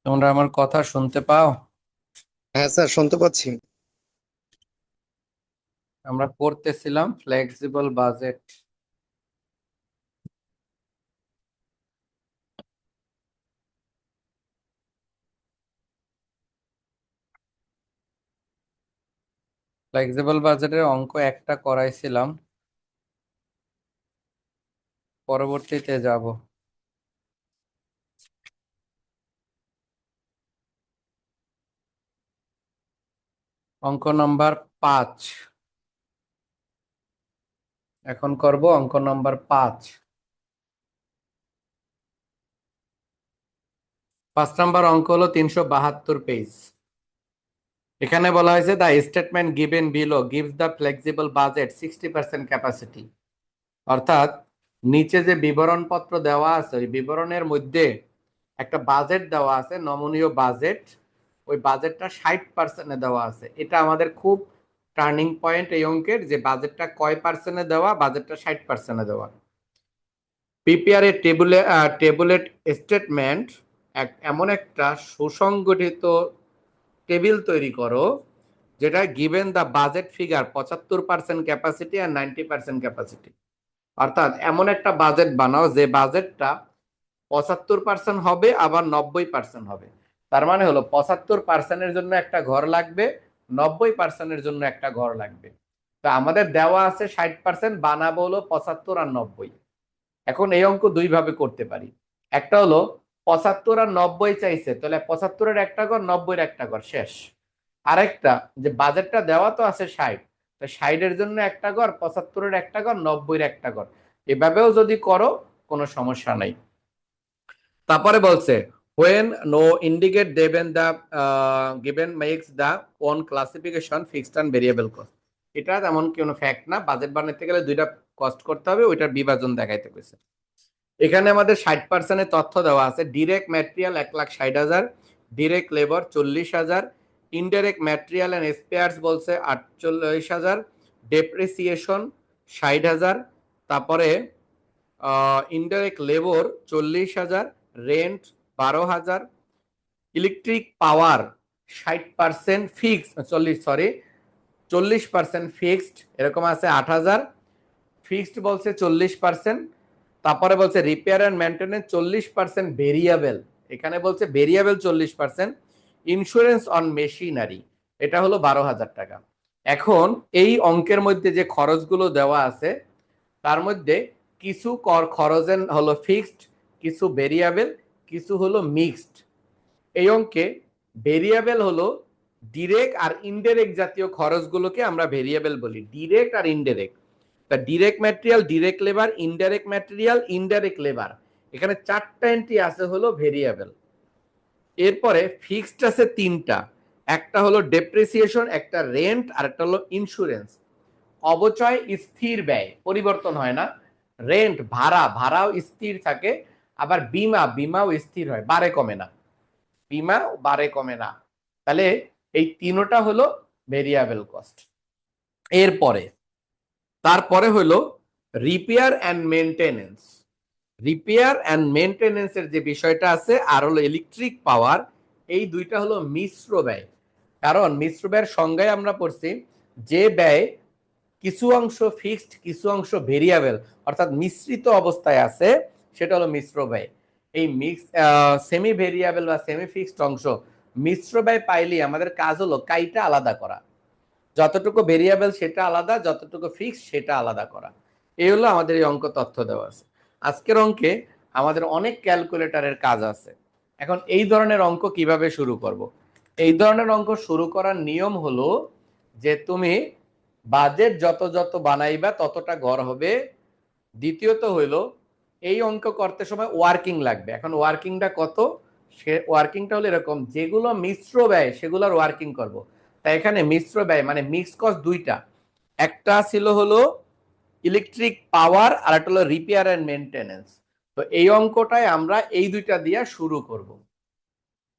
তোমরা আমার কথা শুনতে পাও? হ্যাঁ স্যার, শুনতে পাচ্ছি। আমরা করতেছিলাম ফ্লেক্সিবল বাজেট। ফ্লেক্সিবল বাজেটের অঙ্ক একটা করাইছিলাম, পরবর্তীতে যাব। অঙ্ক নাম্বার 5 এখন করব। অঙ্ক নাম্বার 5 নাম্বার অঙ্ক হলো 372 পেজ। এখানে বলা হয়েছে the statement given below gives the flexible budget 60% capacity. অর্থাৎ নিচে যে বিবরণ পত্র দেওয়া আছে ওই বিবরণের মধ্যে একটা বাজেট দেওয়া আছে, নমনীয় বাজেট। ওই বাজেটটা 60% দেওয়া আছে। এটা আমাদের খুব টার্নিং পয়েন্ট এই অঙ্কের, যে বাজেটটা কয় পার্সেন্টে দেওয়া, বাজেটটা 60% দেওয়া। প্রিপেয়ার এ টেবুলেট স্টেটমেন্ট, এমন একটা সুসংগঠিত টেবিল তৈরি করো যেটা given the budget figure 75% capacity আর 90% ক্যাপাসিটি। অর্থাৎ এমন একটা বাজেট বানাও যে বাজেটটা 75% হবে আবার 90% হবে। তার মানে হলো 75%-এর জন্য একটা ঘর লাগবে, 90%-এর জন্য একটা ঘর লাগবে। তো আমাদের দেওয়া আছে 60%, বানাবো হলো 75 আর 90। এখন এই অঙ্ক দুই ভাবে করতে পারি। একটা হলো 75 আর 90 চাইছে, তাহলে 75-এর একটা ঘর, 90-এর একটা ঘর, শেষ। আরেকটা, যে বাজেটটা দেওয়া তো আছে 60, তো 60-এর জন্য একটা ঘর, 75-এর একটা ঘর, 90-এর একটা ঘর। এভাবেও যদি করো কোনো সমস্যা নাই। তারপরে বলছে when no indicate দেবেন the given makes the own classification fixed and variable cost। এটা তেমন কোনো ফ্যাক্ট না, বাজেট বানাতে গেলে দুইটা কস্ট করতে হবে, ওইটার বিভাজন দেখাইতে গেছে। এখানে আমাদের 60%-এর তথ্য দেওয়া আছে। Direct material 1,60,000, direct labour 40,000, indirect material and spares বলছে 48,000, ডেপ্রিসিয়েশন 60,000, তারপরে indirect labour 40,000, rent 12,000, electric power 60% fixed, 40% fixed, এরকম আছে 8,000, ফিক্সড বলছে 40%। তারপরে বলছে রিপেয়ার অ্যান্ড মেনটেনেন্স 40% ভেরিয়েবল, এখানে বলছে ভেরিয়েবল 40%। ইন্স্যুরেন্স অন মেশিনারি, এটা হলো 12,000 টাকা। এখন এই অঙ্কের মধ্যে যে খরচগুলো দেওয়া আছে তার মধ্যে কিছু খরচের হলো ফিক্সড, কিছু ভেরিয়েবল, কিছু হলো মিক্সড। এই অঙ্কে ভেরিয়েবল হলো ডিরেক্ট আর ইনডাইরেক্ট জাতীয় খরচগুলোকে আমরা ভেরিয়েবল বলি, ডিরেক্ট আর ইনডাইরেক্ট। তা direct material, direct labour, indirect material, indirect labour, এখানে 4টা এন্ট্রি আছে হলো ভেরিয়েবল। এরপরে ফিক্সড আছে 3টা, একটা হলো ডেপ্রিসিয়েশন, একটা রেন্ট, আর একটা হলো ইন্স্যুরেন্স। অবচয় স্থির ব্যয়, পরিবর্তন হয় না। রেন্ট ভাড়া, ভাড়াও স্থির থাকে। আবার বিমা, বিমাও স্থির হয়, বাড়ে কমে না। বিমা বাড়ে কমে না। তাহলে এই তিনটা হলো ভেরিয়েবল কস্ট। এরপরে তারপরে হলো repair and maintenance. Repair and মেনটেনেন্সের যে বিষয়টা আছে আর হলো ইলেকট্রিক পাওয়ার, এই দুইটা হলো মিশ্র ব্যয়। কারণ মিশ্র ব্যয়ের সংজ্ঞায় আমরা পড়ছি যে ব্যয় কিছু অংশ ফিক্সড, কিছু অংশ ভেরিয়েবল, অর্থাৎ মিশ্রিত অবস্থায় আছে, সেটা হলো মিশ্র ব্যয়। এই সেমি ভেরিয়েবল বা সেমি ফিক্সড অংশ মিশ্র ব্যয় পাইলে আমাদের কাজ হলো কাইটা আলাদা করা। যতটুকু ভেরিয়েবল সেটা আলাদা, যতটুকু ফিক্সড সেটা আলাদা করা। এই হলো আমাদের এই অঙ্ক তথ্য দেওয়া আছে। আজকের অঙ্কে আমাদের অনেক ক্যালকুলেটরের কাজ আছে। এখন এই ধরনের অঙ্ক কিভাবে শুরু করব? এই ধরনের অঙ্ক শুরু করার নিয়ম হলো যে তুমি বাজেট যত যত বানাইবা ততটা ঘর হবে। দ্বিতীয়ত হইলো এই অঙ্ক করতে সময় ওয়ার্কিং লাগবে। এখন ওয়ার্কিংটা কত? সে ওয়ার্কিংটা হলো এরকম, যেগুলো মিশ্র ব্যয় সেগুলোর ওয়ার্কিং করব। তাই এখানে মিশ্র ব্যয় মানে মিক্স কস্ট দুইটা, একটা ছিল হলো ইলেকট্রিক পাওয়ার আর একটা হলো রিপেয়ার এন্ড মেনটেনেন্স। তো এই অঙ্কটাই আমরা এই দুইটা দিয়ে শুরু করব।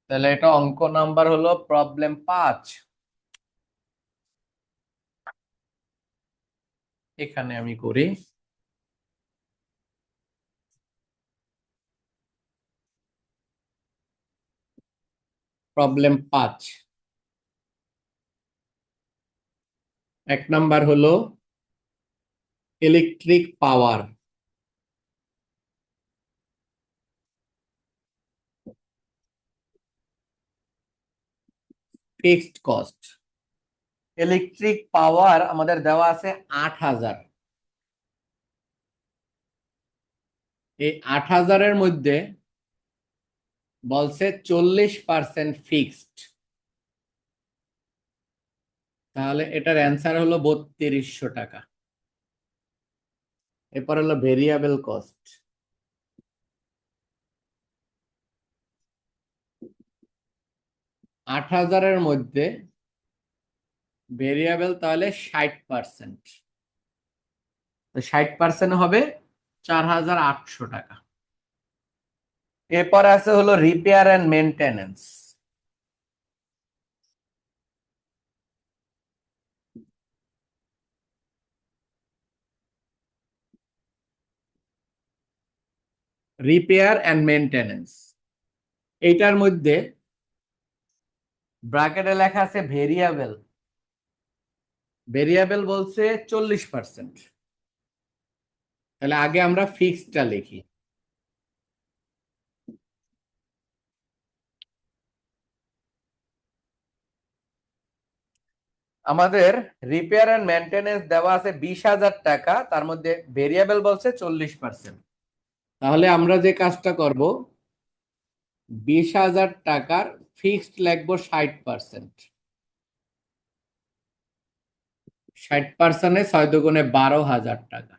তাহলে এটা অঙ্ক নাম্বার হলো প্রবলেম 5। এখানে আমি করি। প্রবলেম 5। এক নাম্বার হলো electric power. Fixed cost. Electric power আমাদের দেওয়া আছে 8,000। এই 8,000-এর মধ্যে বলছে 40% ফিক্সড। তাহলে এটার অ্যান্সার হলো 3200 টাকা। এরপর হলো ভেরিয়েবল কস্ট। 8,000-এর মধ্যে ভেরিয়েবল তাহলে 60%। 60% হবে 4,800 টাকা। এরপর আছে হলো repair and maintenance. Repair and maintenance, এইটার মধ্যে ব্র্যাকেটে লেখা আছে ভেরিয়েবল। ভেরিয়েবল বলছে 40%। তাহলে আগে আমরা ফিক্সডটা লিখি। আমাদের রিপেয়ার এন্ড মেনটেনেন্স দেওয়া আছে 20,000 টাকা, তার মধ্যে ভেরিয়েবল বলছে 40%। তাহলে আমরা যে কাজটা করব, 20,000 টাকার ফিক্সড লিখবো 60%। 60%-এ 6 দুগুণে 12,000 টাকা।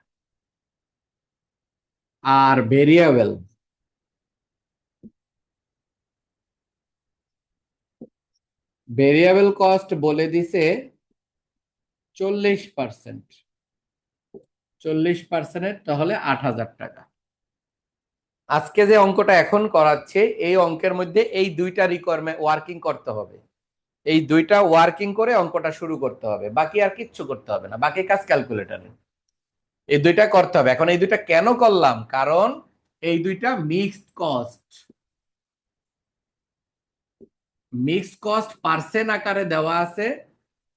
আর ভেরিয়েবল, ভেরিয়েবল কস্ট বলে দিছে 40%। 40%-এর তাহলে 8,000 টাকা। আজকে যে অঙ্কটা এখন করাচ্ছে, এই অঙ্কের মধ্যে এই দুইটা রিকোয়ারমেন্ট ওয়ার্কিং করতে হবে। এই দুইটা ওয়ার্কিং করে অঙ্কটা শুরু করতে হবে, বাকি আর কিচ্ছু করতে হবে না, বাকি কাজ ক্যালকুলেটরে। এই দুইটা করতে হবে। এখন এই দুইটা কেন করলাম, কারণ এই দুইটা mixed cost. Mixed cost percent আকারে দেওয়া আছে।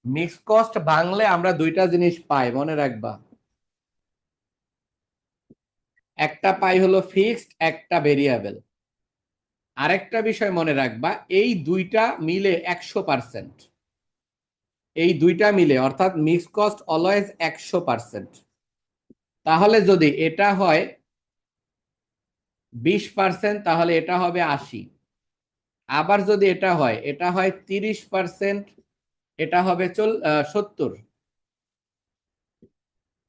মিক্সড কস্ট ভাঙলে আমরা দুইটা জিনিস পাই, মনে রাখবা। একটা পাই হলো ফিক্সড, একটা ভেরিয়েবল। আরেকটা বিষয় মনে রাখবা, এই দুইটা মিলে 100%। এই দুইটা মিলে অর্থাৎ মিক্সড কস্ট অলওয়েজ 100%। তাহলে যদি এটা হয় 20%, তাহলে এটা হবে 80। আবার যদি এটা হয় 30%, এটা হবে 70।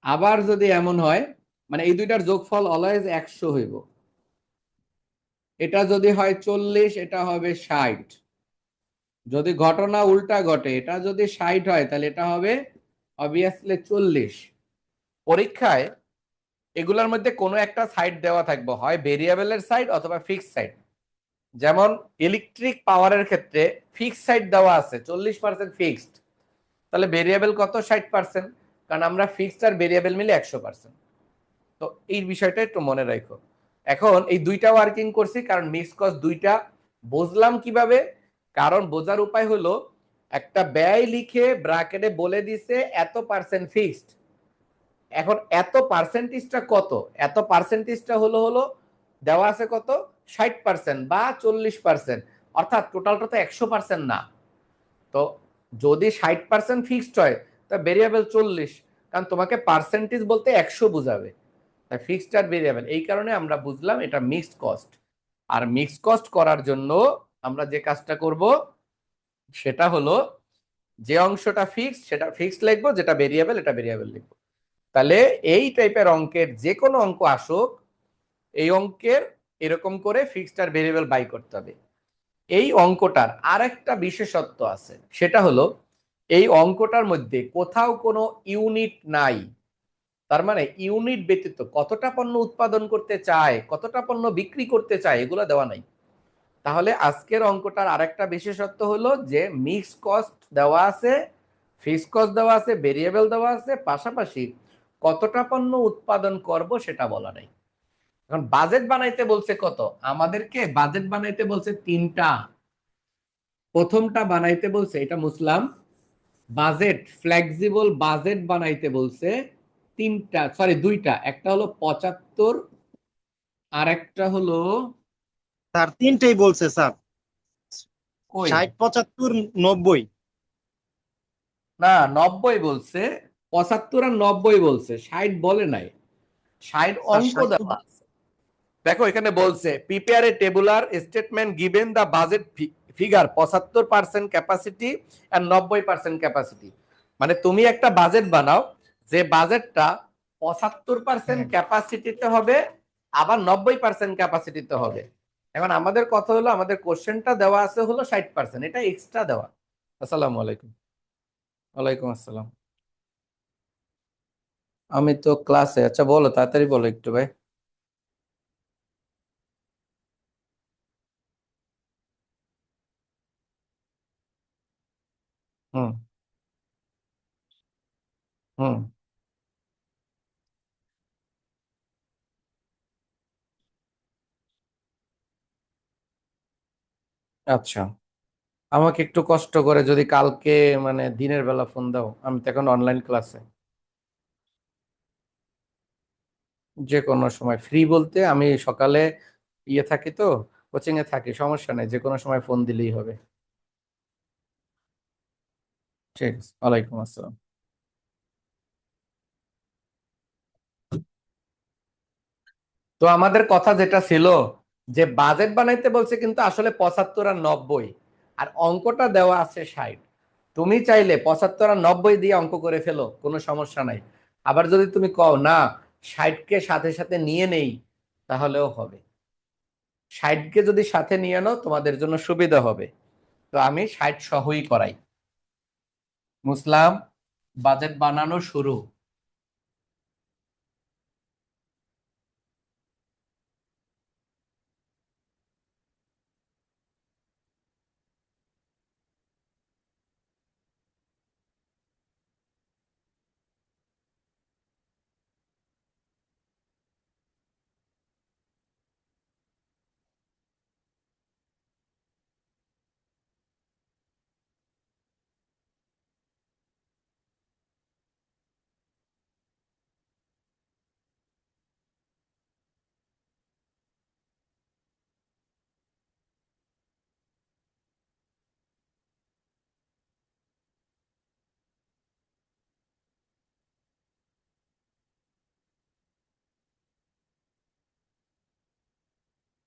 আবার যদি এমন হয়, মানে এই দুইটার যোগফল অলওয়েজ 100 হইব। এটা যদি হয় 40, এটা হবে 60। যদি ঘটনা উল্টা ঘটে, এটা যদি 60 হয় তাহলে এটা হবে অবভিয়াসলি 40। পরীক্ষায় এগুলোর মধ্যে কোনো একটা সাইড দেওয়া থাকবে, হয় ভেরিয়েবলের সাইড অথবা ফিক্সড সাইড। যেমন ইলেকট্রিক পাওয়ারের ক্ষেত্রে ফিক্সড সাইড দেওয়া আছে 40% ফিক্সড, তাহলে ভেরিয়েবল কত? 60%। কারণ আমরা ফিক্সড আর ভেরিয়েবল মিলে 100%। তো এই বিষয়টা একটু মনে রাখো। এখন এই দুইটা ওয়ার্কিং করছি কারণ মিক্স কস্ট দুইটা বুঝলাম কিভাবে। কারণ বোঝার উপায় হলো, একটা ব্যয় লিখে ব্র্যাকেটে বলে দিছে এত পার্সেন্ট ফিক্সড। এখন এত পার্সেন্টেজটা কত? এত পার্সেন্টেজটা হলো দেওয়া আছে কত? 60% বা 40%। অর্থাৎ টোটালটা তো 100% না। তো যদি 60% ফিক্সড হয় তা ভেরিয়েবল 40, কারণ তোমাকে পার্সেন্টেজ বলতে 100 বুঝাবে। তাই ফিক্সড আর ভেরিয়েবল, এই কারণে আমরা বুঝলাম এটা মিক্সড কস্ট। আর মিক্সড কস্ট করার জন্য আমরা যে কাজটা করব সেটা হলো, যে অংশটা ফিক্সড সেটা ফিক্সড লিখবো, যেটা ভেরিয়েবল এটা ভেরিয়েবল লিখবো। তাহলে এই টাইপের অঙ্কের যে কোনো অঙ্ক আসুক, এই অঙ্কের এরকম করে ফিক্সড আর ভেরিয়েবল বাই করতে হবে। এই অঙ্কটার আরেকটা বিশেষত্ব আছে, সেটা হলো এই অঙ্কটার মধ্যে কোথাও কোনো ইউনিট নাই। তার মানে ইউনিট ব্যতীত কতটা পণ্য উৎপাদন করতে চায়, কতটা পণ্য বিক্রি করতে চায়, এগুলো দেওয়া নাই। তাহলে আজকের অঙ্কটার আরেকটা বিশেষত্ব হলো যে মিক্স কস্ট দেওয়া আছে, ফিক্সড কস্ট দেওয়া আছে, ভেরিয়েবল দেওয়া আছে, পাশাপাশি কতটা পণ্য উৎপাদন করব সেটা বলা নাই। এখন বাজেট বানাইতে বলছে কত? আমাদেরকে বাজেট বানাইতে বলছে 3টা। প্রথমটা বানাইতে বলছে, এটা মুসলাম। বাজেট, ফ্লেক্সিবল বাজেট বানাইতে বলছে তিনটা, সরি দুইটা, একটা হলো 75, আর একটা হলো স্যার তিনটেই বলছে স্যার। কই, 60, 75, 90। না 90 বলছে, 75 আর 90 বলছে, 60 বলে নাই। 60 স্যার অঙ্ক 60 তো দেওয়া আছে। দেখো এখানে বলছে prepare a tabular statement given the budget figure 75% capacity and 90% capacity. মানে তুমি একটা বাজেট বানাও, যে বাজেটটা 75% ক্যাপাসিটিতে হবে, আবার 90% ক্যাপাসিটিতে হবে। এখন আমাদের কথা হলো, আমাদের কোশ্চেনটা দেওয়া আছে হলো 60%, এটা এক্সট্রা দেওয়া। আসসালামু আলাইকুম। ওয়ালাইকুম আসসালাম। আমি তো ক্লাসে। আচ্ছা বলো, তাড়াতাড়ি বলো একটু ভাই। হুম। হুম। আচ্ছা, আমাকে একটু কষ্ট করে যদি কালকে মানে দিনের বেলা ফোন দাও, আমি তো এখন অনলাইন ক্লাসে। যে কোনো সময় ফ্রি বলতে আমি সকালে ইয়ে থাকি তো, কোচিং এ থাকি, সমস্যা নেই, যে কোনো সময় ফোন দিলেই হবে। ঠিক আছে, ওয়ালাইকুম আসসালাম। তো আমাদের কথা যেটা ছিল, যে বাজেট বানাইতে বলছে কিন্তু আসলে 75 আর 90, আর অঙ্কটা দেওয়া আছে 60। তুমি চাইলে 75 আর 90 দিয়ে অঙ্ক করে ফেলো, কোনো সমস্যা নাই। আবার যদি তুমি কও না 60কে সাথে সাথে নিয়ে নেই, তাহলেও হবে। 60কে যদি সাথে নিয়ে নাও তোমাদের জন্য সুবিধা হবে। তো আমি 60 সহই করাই। মুসলাম, বাজেট বানানো শুরু।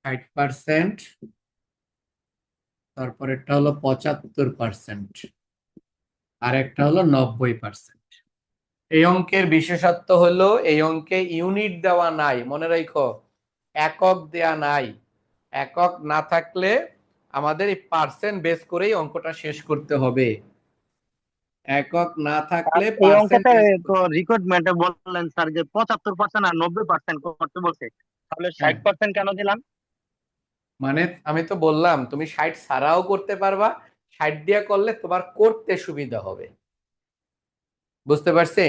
60%, তারপরেরটা হলো 75%, আর একটা হলো 90%। এই অঙ্কের বিশেষত্ব হলো এই অঙ্কে ইউনিট দেওয়া নাই, মনে রাখো, একক দেয়া নাই। একক না থাকলে আমাদের এই পার্সেন্ট বেস করেই অঙ্কটা শেষ করতে হবে। একক না আর থাকলে এই পার্সেন্ট অঙ্কতে বেস। তো রিক্রুটমেন্টে বললেন স্যার যে 75% আর 90% করতে বলছে, তাহলে হ্যাঁ, 60% কেন দিলাম? মানে আমি তো বললাম তুমি 60 ছাড়াও করতে পারবা, 60 দিয়া করলে তোমার করতে সুবিধা হবে। বুঝতে পারছি?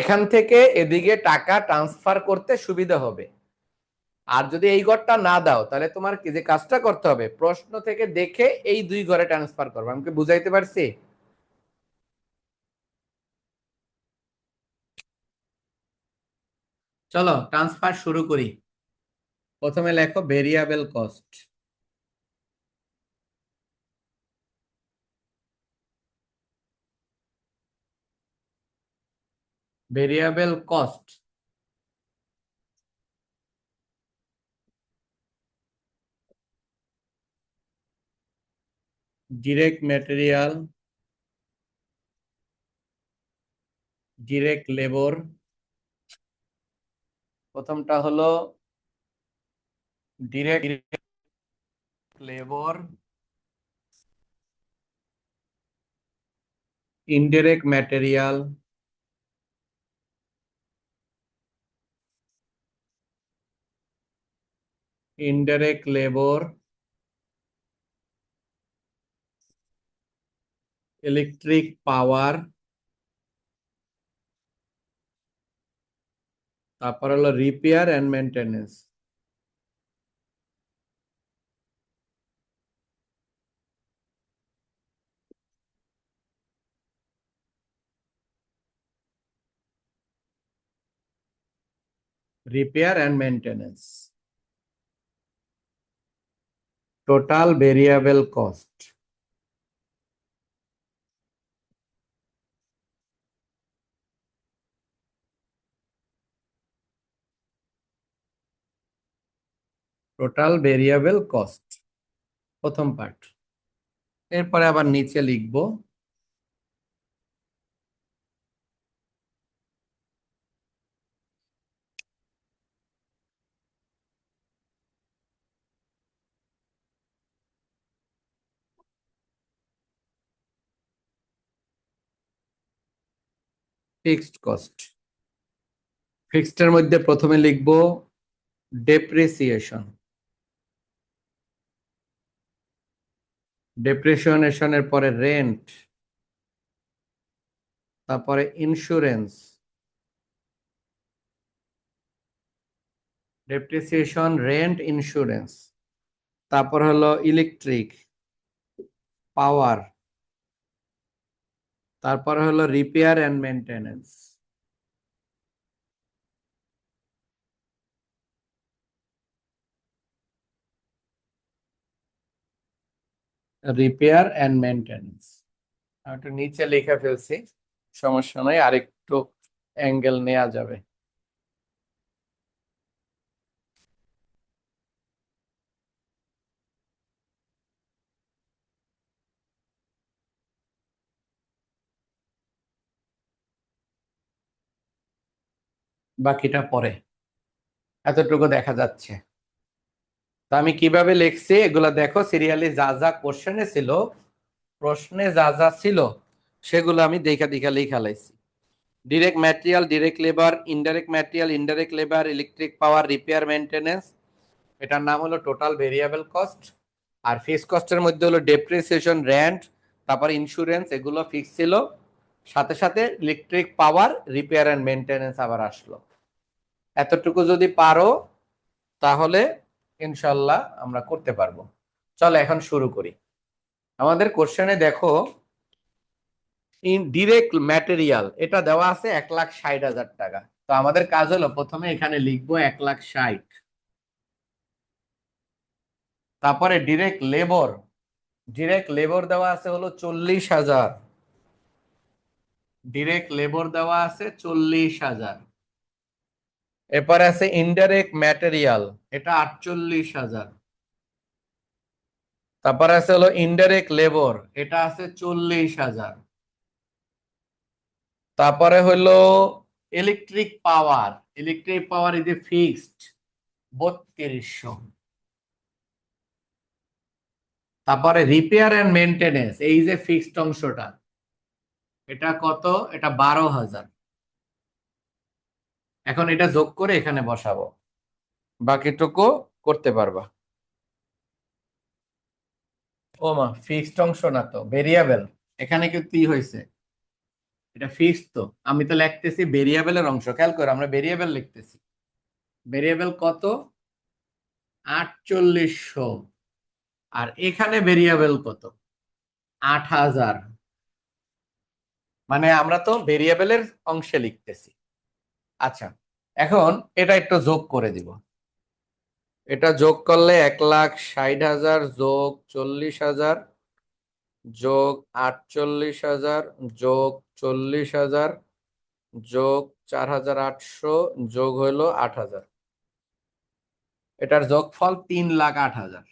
এখান থেকে এদিকে টাকা ট্রান্সফার করতে সুবিধা হবে। আর যদি এই ঘরটা না দাও, তাহলে তোমার কি যে কাজটা করতে হবে, প্রশ্ন থেকে দেখে এই দুই ঘরে ট্রান্সফার করবে। আমাকে বুঝাইতে পারছি? চলো ট্রান্সফার শুরু করি। প্রথমে লেখো variable cost. Variable cost, direct material, direct labour. প্রথমটা হলো direct labour, indirect material, indirect labour, electric power, তারপর হলো repair and maintenance. Repair and maintenance, total variable cost, total variable cost, প্রথম পার্ট। এরপরে আবার নিচে লিখবো ফিক্সড কস্ট। ফিক্সড এর মধ্যে প্রথমে লিখবো ডেপ্রিসিয়েশন, ডেপ্রিসিয়েশনের পরে রেন্ট, তারপরে ইন্স্যুরেন্স, ডেপ্রিসিয়েশন, রেন্ট, ইন্স্যুরেন্স, তারপর হলো ইলেকট্রিক, পাওয়ার, তারপর হলো repair and maintenance, repair and maintenance. আমি একটু নিচে লিখে ফেলছি, সমস্যা নয়, আরেকটু অ্যাঙ্গেল নেওয়া যাবে। বাকিটা পরে, এতটুকু দেখা যাচ্ছে। তো আমি কিভাবে লিখছি এগুলা দেখো, সিরিয়ালি যা যা কোশ্চেনে ছিল, প্রশ্নে যা যা ছিল সেগুলো আমি দেখা দেখা লিখা লাইছি। Direct material, direct labour, indirect material, indirect labour, electric power, repair, maintenance, এটার নাম হলো টোটাল ভেরিয়েবল কস্ট। আর ফিক্সড কস্টের মধ্যে হলো ডেপ্রিসিয়েশন, রেন্ট, তারপর ইন্স্যুরেন্স, এগুলো ফিক্স ছিল। সাথে সাথে electric power, repair and maintenance আবার আসলো। এতটুকু যদি পারো তাহলে ইনশাল্লাহ আমরা করতে পারবো। চলো এখন শুরু করি। আমাদের কোশ্চেনে দেখো ইন ডিরেক্ট ম্যাটেরিয়াল এটা দেওয়া আছে 1,60,000 টাকা। তো আমাদের কাজ হলো প্রথমে এখানে লিখবো 1,60,000, তারপরে ডিরেক্ট লেবর, ডিরেক্ট লেবর দেওয়া আছে হলো 40,000, ডিরেক্ট লেবর দেওয়া আছে 40,000। এরপরে আছে ইনডাইরেক্ট ম্যাটেরিয়াল, এটা 48,000। তারপরে আছে হলো ইনডাইরেক্ট লেবর, এটা আছে 40,000। তারপরে হলো ইলেকট্রিক পাওয়ার, ইলেকট্রিক পাওয়ার এই যে ফিক্সড 3200। তারপরে রিপেয়ার এন্ড মেনটেনেন্স, এই যে ফিক্সড অংশটা, এটা কত? এটা 12,000। এখন এটা যোগ করে এখানে বসাবো, বাকিটুকু করতে পারবা। ও মা, ফিক্সড অংশ না তো, ভেরিয়েবল। এখানে কিন্তু কি হয়েছে, এটা ফিক্সড তো, আমি তো লিখতেছি ভেরিয়েবলের অংশ। খেয়াল করো, আমরা ভেরিয়েবল লিখতেছি। ভেরিয়েবল কত? 4800। আর এখানে ভেরিয়েবল কত? 8,000। মানে আমরা তো ভেরিয়েবলের অংশে লিখতেছি। আচ্ছা, এখন এটা একটু যোগ করে দিব। এটা যোগ করলে 1,60,000 যোগ 40,000 যোগ 48,000 যোগ 40,000 যোগ 4,800 যোগ হইলো 8,000। এটার যোগফল 3,08,000।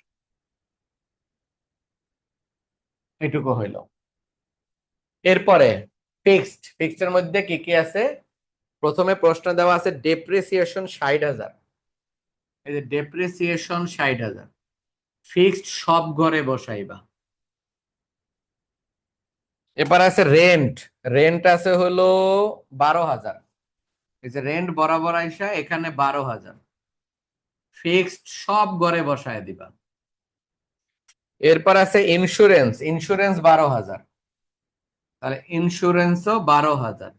এটুকু হইল। এরপরে ফিক্সড, ফিক্সড এর মধ্যে কি কি আছে? প্রথমে প্রশ্ন দেওয়া আছে ডেপ্রিসিয়েশন 60,000। এই যে ডেপ্রিসিয়েশন 60,000 ফিক্সড, সব ঘরে বসাইবা। এবার আছে রেন্ট, রেন্ট আছে হলো 12,000। এই যে রেন্ট বরাবর আইসা এখানে 12,000 ফিক্সড, সব ঘরে বসায় দিবা। এরপর আছে ইন্স্যুরেন্স, ইন্স্যুরেন্স 12,000, তাহলে ইন্স্যুরেন্সও 12,000।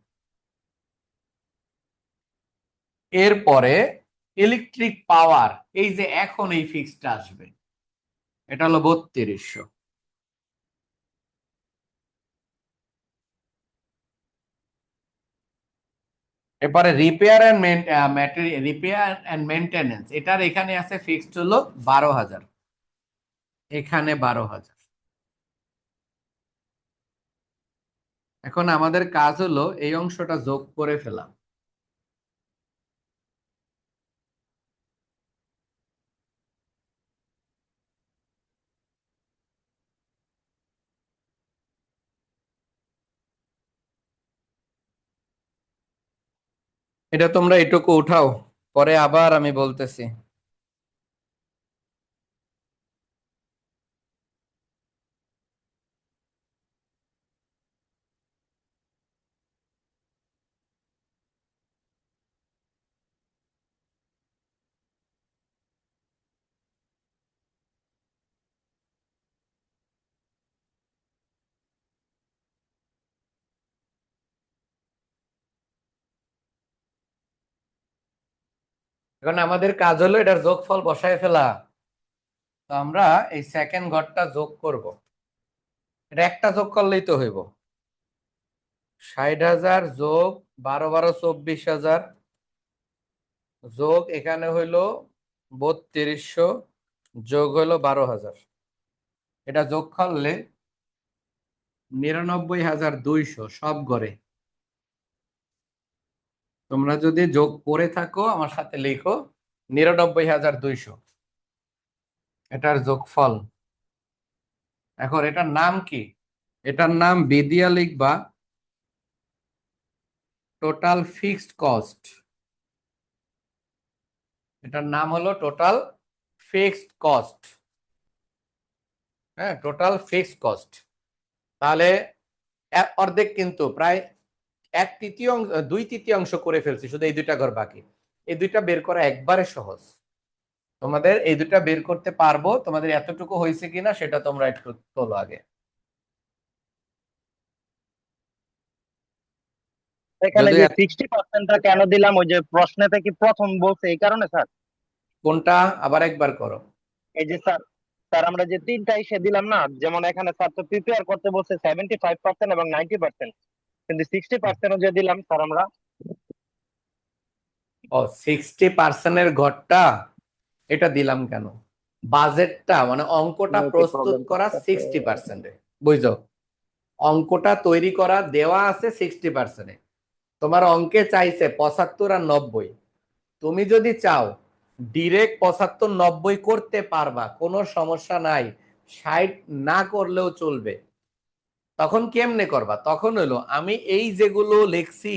এরপরে ইলেকট্রিক পাওয়ার, এই যে এখন এই ফিক্সডটা আসবে, এটা হলো 3200। এরপরে রিপেয়ার অ্যান্ড মেনটেনেন্স, এটার এখানে আছে ফিক্সড হলো 12,000, এখানে 12,000। এখন আমাদের কাজ হলো এই অংশটা যোগ করে ফেলা। এটা তোমরা এটুকু উঠাও, পরে আবার আমি বলতেছি। এখন আমাদের কাজ হলো এটার যোগফল বসায় ফেলা। তো আমরা এই সেকেন্ড ঘরটা যোগ করব, এটা একটা যোগ করলেই তো হইব। 60,000 যোগ 12 12 24,000 যোগ এখানে হইলো 3200 যোগ হইলো 12,000, এটা যোগ করলে 99,200 সব ঘরে। তোমরা যদি যোগ করে থাকো আমার সাথে লিখো 99,200, এটার যোগফল। এখন এটার নাম কি? এটার নাম বিদিয়া লিখবা টোটাল ফিক্সড কস্ট। এটার নাম হলো টোটাল ফিক্সড কস্ট। হ্যাঁ, টোটাল ফিক্সড কস্ট। তাহলে অর্ধেক কিন্তু প্রায় 1/3 2/3 করে ফেলছি, শুধু এই দুইটা ঘর বাকি। এই দুইটা বের করা একবারে সহজ, তোমাদের এই দুইটা বের করতে পারবো। তোমাদের এতটুকু হয়েছে কিনা সেটা তোমরা একটু তোলো আগে। এখানে যদি যে 60%টা কেন দিলাম, ওই যে প্রশ্নেতে কি প্রথম বলছে এই কারণে স্যার? কোনটা আবার একবার করো। এই যে স্যার, আমরা যে তিনটা ইসে দিলাম না, যেমন এখানে স্যার তো প্রিপেয়ার করতে বলছে 75% এবং 90%, কিন্তু 60% যে দিলাম স্যার আমরা। ও, 60%-এর ঘরটা এটা দিলাম কেন? বাজেটটা মানে অঙ্কটা প্রস্তুত প্রবলেম করা করতেছে। 60%-এ, বুঝছো? অঙ্কটা তৈরি করা দেওয়া আছে 60%-এ। তোমার অঙ্কে চাইছে 75 আর 90। তুমি যদি চাও ডিরেক্ট 75 90 করতে পারবা, কোনো সমস্যা নাই, 60 না করলেও চলবে। তখন কেমনে করবা? তখন হলো আমি এই যেগুলো লিখছি,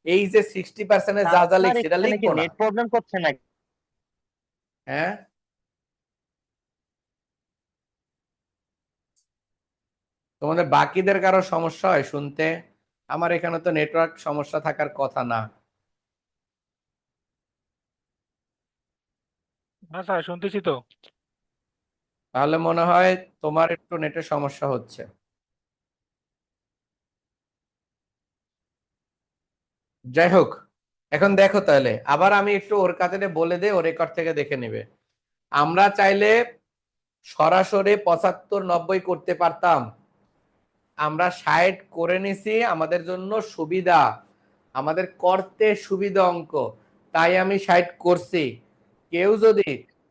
এই যে 60%-এ যা যা আপনার লিখছি এটা এখানে কি লিখবো না। নেট প্রবলেম করছে নাকি? হ্যাঁ, তোমাদের বাকিদের কারো সমস্যা হয় শুনতে? আমার এখানে তো নেটওয়ার্ক সমস্যা থাকার কথা না। হ্যাঁ স্যার, শুনতেছি তো। তাহলে মনে হয় তোমার একটু নেটের সমস্যা হচ্ছে। যাই হোক, এখন দেখো তাহলে আবার আমি একটু ওর কাছে বলে দে, ও রেকর্ড থেকে দেখে নিবে। আমরা চাইলে সরাসরি 75 90 করতে পারতাম, আমরা 60 করে নিছি আমাদের জন্য সুবিধা, আমাদের করতে সুবিধা অঙ্ক, তাই আমি 60 করছি। কেউ যদি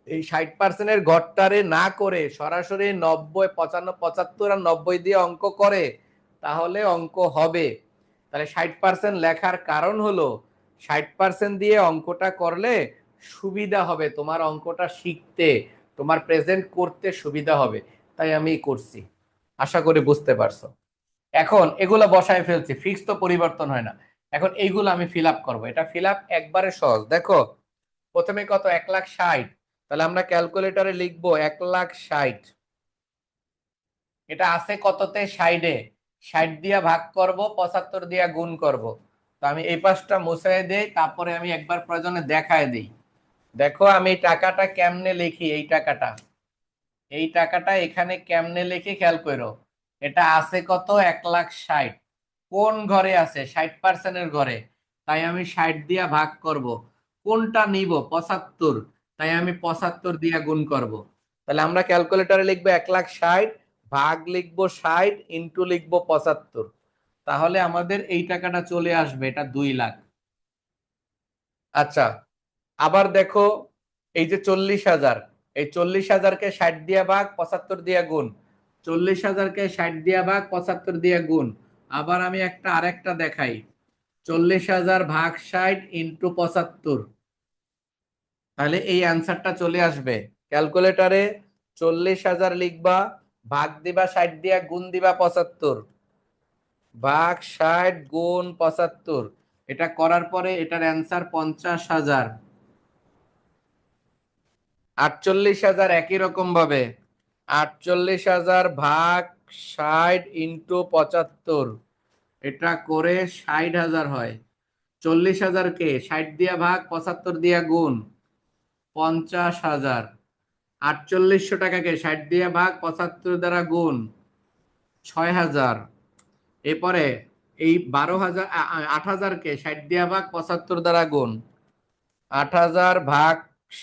এই 60%-এর ঘরটারে না করে সরাসরি 90 95 75 আর 90 দিয়ে অঙ্ক করে তাহলে অঙ্ক হবে। তাহলে 60% লেখার কারণ হলো 60% দিয়ে অঙ্কটা করলে সুবিধা হবে, তোমার অঙ্কটা শিখতে, তোমার প্রেজেন্ট করতে সুবিধা হবে, তাই আমি করছি। আশা করি বুঝতে পারছো। এখন এগুলো বসায় ফেলছি, ফিক্স তো পরিবর্তন হয় না। এখন এইগুলো আমি ফিল আপ করবো, এটা ফিল আপ একবারে সহজ। দেখো প্রথমে কত, 1,60,000, তাহলে আমরা ক্যালকুলেটরে লিখবো 1,60,000। এটা আছে কততে? 60-এ। 60 দিয়া ভাগ করব, 75 দিয়া গুণ করব। তো আমি এই পাশটা মুছাই দেই, তারপরে আমি একবার প্রয়োজনে দেখায় দিই। দেখো আমি এই টাকাটা কেমনে লিখি, এই টাকাটা এখানে কেমনে লিখি খেয়াল করো। এটা আছে কত? 1,60,000। কোন ঘরে আছে? 60%-এর ঘরে। তাই আমি 60 দিয়া ভাগ করব। কোনটা নিব? 75, তাই আমি 75 দিয়া গুণ করব। তাহলে আমরা ক্যালকুলেটরে লিখবো 1,60,000 ভাগ লিখবো 60 ইন্টু লিখবো 75। তাহলে আমাদের এই টাকাটা চলে আসবে, এটা 2 লাখ। আচ্ছা, আবার দেখো এই যে 40,000, এই 40,000-কে 60 দিয়া ভাগ 75 দিয়া গুণ, 40,000-কে 60 দিয়া ভাগ 75 দিয়া গুণ। আবার আমি আরেকটা দেখাই, 40,000 ভাগ 60 ইন্টু 75, তাহলে এই অ্যান্সারটা চলে আসবে। ক্যালকুলেটরে 40,000 লিখবা, ভাগ দিবা 60 দিয়া, গুণ দিবা 75, ভাগ 60 গুণ 75, এটা করার পরে এটার অ্যান্সার 50,000। 48,000 একই রকম ভাবে, 48,000 ভাগ 60 ইন্টু 75, এটা করে 60,000 হয়। 40,000-কে 60 দিয়া ভাগ 75 দিয়া গুণ, 50,000। 4800 টাকাকে 60 দিয়া ভাগ 75 দ্বারা গুণ, 6,000। এরপরে এই 12,000 8,000-কে 60 দিয়া ভাগ 75 দ্বারা গুণ, 8,000 ভাগ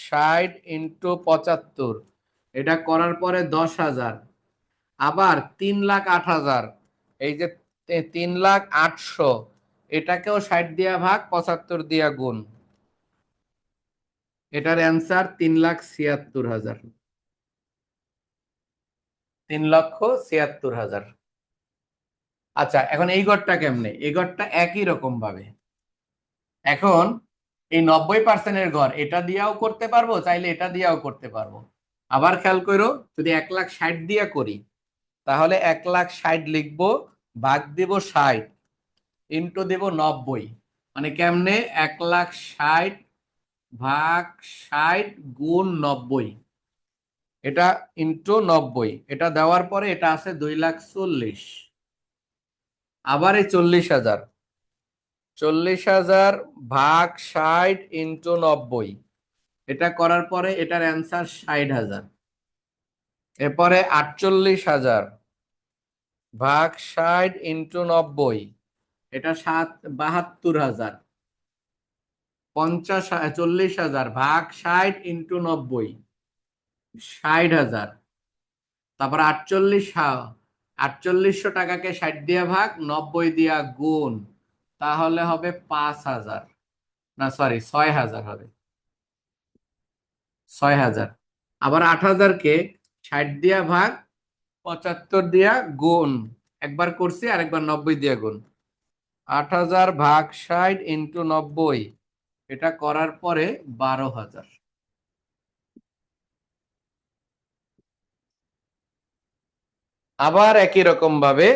60 ইন্টু 75, এটা করার পরে 10,000। আবার 3,08,000, এই যে 3,08,000, এটাকেও 60 দিয়া ভাগ 75 দিয়া গুণ, এটার অ্যান্সার 3,76,000। 3,76,000। আচ্ছা, এখন এই ঘরটা কেমনে? এই ঘরটা একই রকম ভাবে, এখন এই 90%-এর ঘর এটা দিয়েও করতে পারবো, চাইলে এটা দিয়েও করতে পারবো। আবার খেয়াল করো, যদি 1,60,000 দিয়া করি, তাহলে 1,60,000 লিখবো, ভাগ দিব 60, ইন্টু দিব 90। মানে কেমনে? 1,60,000 ভাগ 60 গুণ 90, এটা ইন্টু 90, এটা দেওয়ার পরে এটা আছে 2,40,000। আবার এই 40,000, 40,000 ভাগ 60 ইন্টু 90, এটা করার পরে এটার অ্যান্সার 60,000। এরপরে 48,000 ভাগ 60 ইন্টু 90, এটা 72,000। 40,000 ভাগ 60 ইন্টু 90, 60,000। তারপর 48,000 টাকাকে 60 দিয়া ভাগ 90 দিয়া গুণ, তাহলে হবে 5,000, না সরি 6,000 হবে, 6,000। আবার 8,000-কে 60 দিয়া ভাগ 75 দিয়া গুণ, একবার করছি আর একবার 90 দিয়া গুণ, 8,000 ভাগ 60 ইন্টু 90, এটা করার পরে 12,000। আবার একই রকম ভাবে,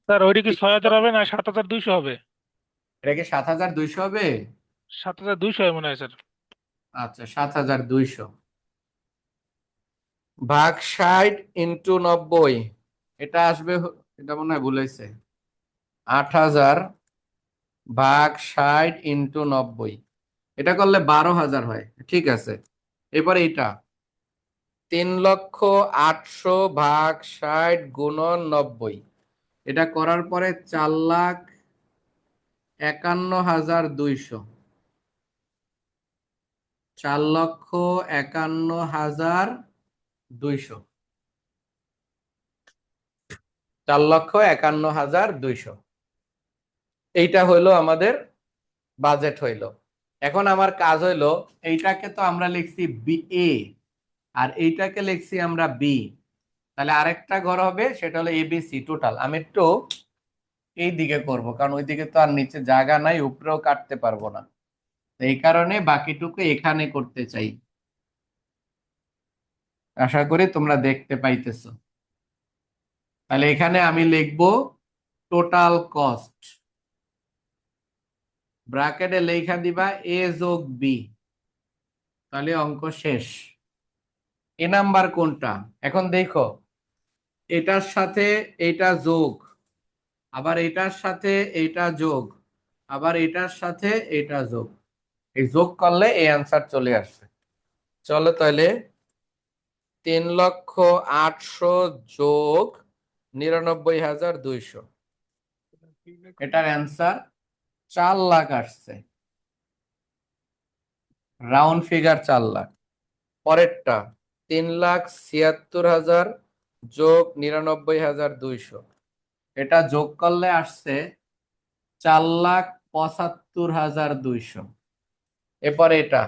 স্যার ওইটা কি 6,000 হবে না 7,200 হবে? এটা কি 7,200 হবে? 7,200 হয় মনে হয় স্যার। আচ্ছা, 7,200 ভাগ 60 ইন্টু 90, এটা আসবে, এটা মনে হয় ভুল হয়েছে, 8,000 ভাগ 60 ইন্টু 90, এটা করলে 12,000 হয়, ঠিক আছে। এবার এটা 3,08,000 ভাগ 60 গুণন 90, এটা করার পরে 4,51,200, 4,51,200, 4,51,200, এইটা হইলো আমাদের বাজেট হইলো। এখন আমার কাজ হইলো, এইটাকে তো আমরা লিখছি বি এ, আর এইটাকে লিখছি আমরা বি, তাহলে আরেকটা ঘর হবে, সেটা হলো এবিসি টোটাল। আমি একটু এই দিকে করব, কারণ ওই দিকে তো আর নিচে জায়গা নাই, উপরেও কাটতে পারবো না, এই কারণে বাকিটুকু এখানে করতে চাই। আশা করি তোমরা দেখতে পাইতেছো। তাহলে এখানে আমি লিখবো টোটাল কস্ট, ব্র্যাকেটে লেখা দিবা এ যোগ বি, তাহলে অঙ্ক শেষ। এ নাম্বার কোনটা? এখন দেখো, এটার সাথে এটা যোগ, আবার এটার সাথে এটা যোগ, আবার এটার সাথে এটা যোগ, এই যোগ করলে এই অ্যান্সার চলে আসবে। চলো তাহলে 3,08,000 যোগ 99,200, এটার অ্যান্সার 4 লাখ আসছে, রাউন্ড ফিগার 4 লাখ। পরেরটা 3,76,000 যোগ 99,200, এটা যোগ করলে আসছে 4,75,200। এরপরে এটা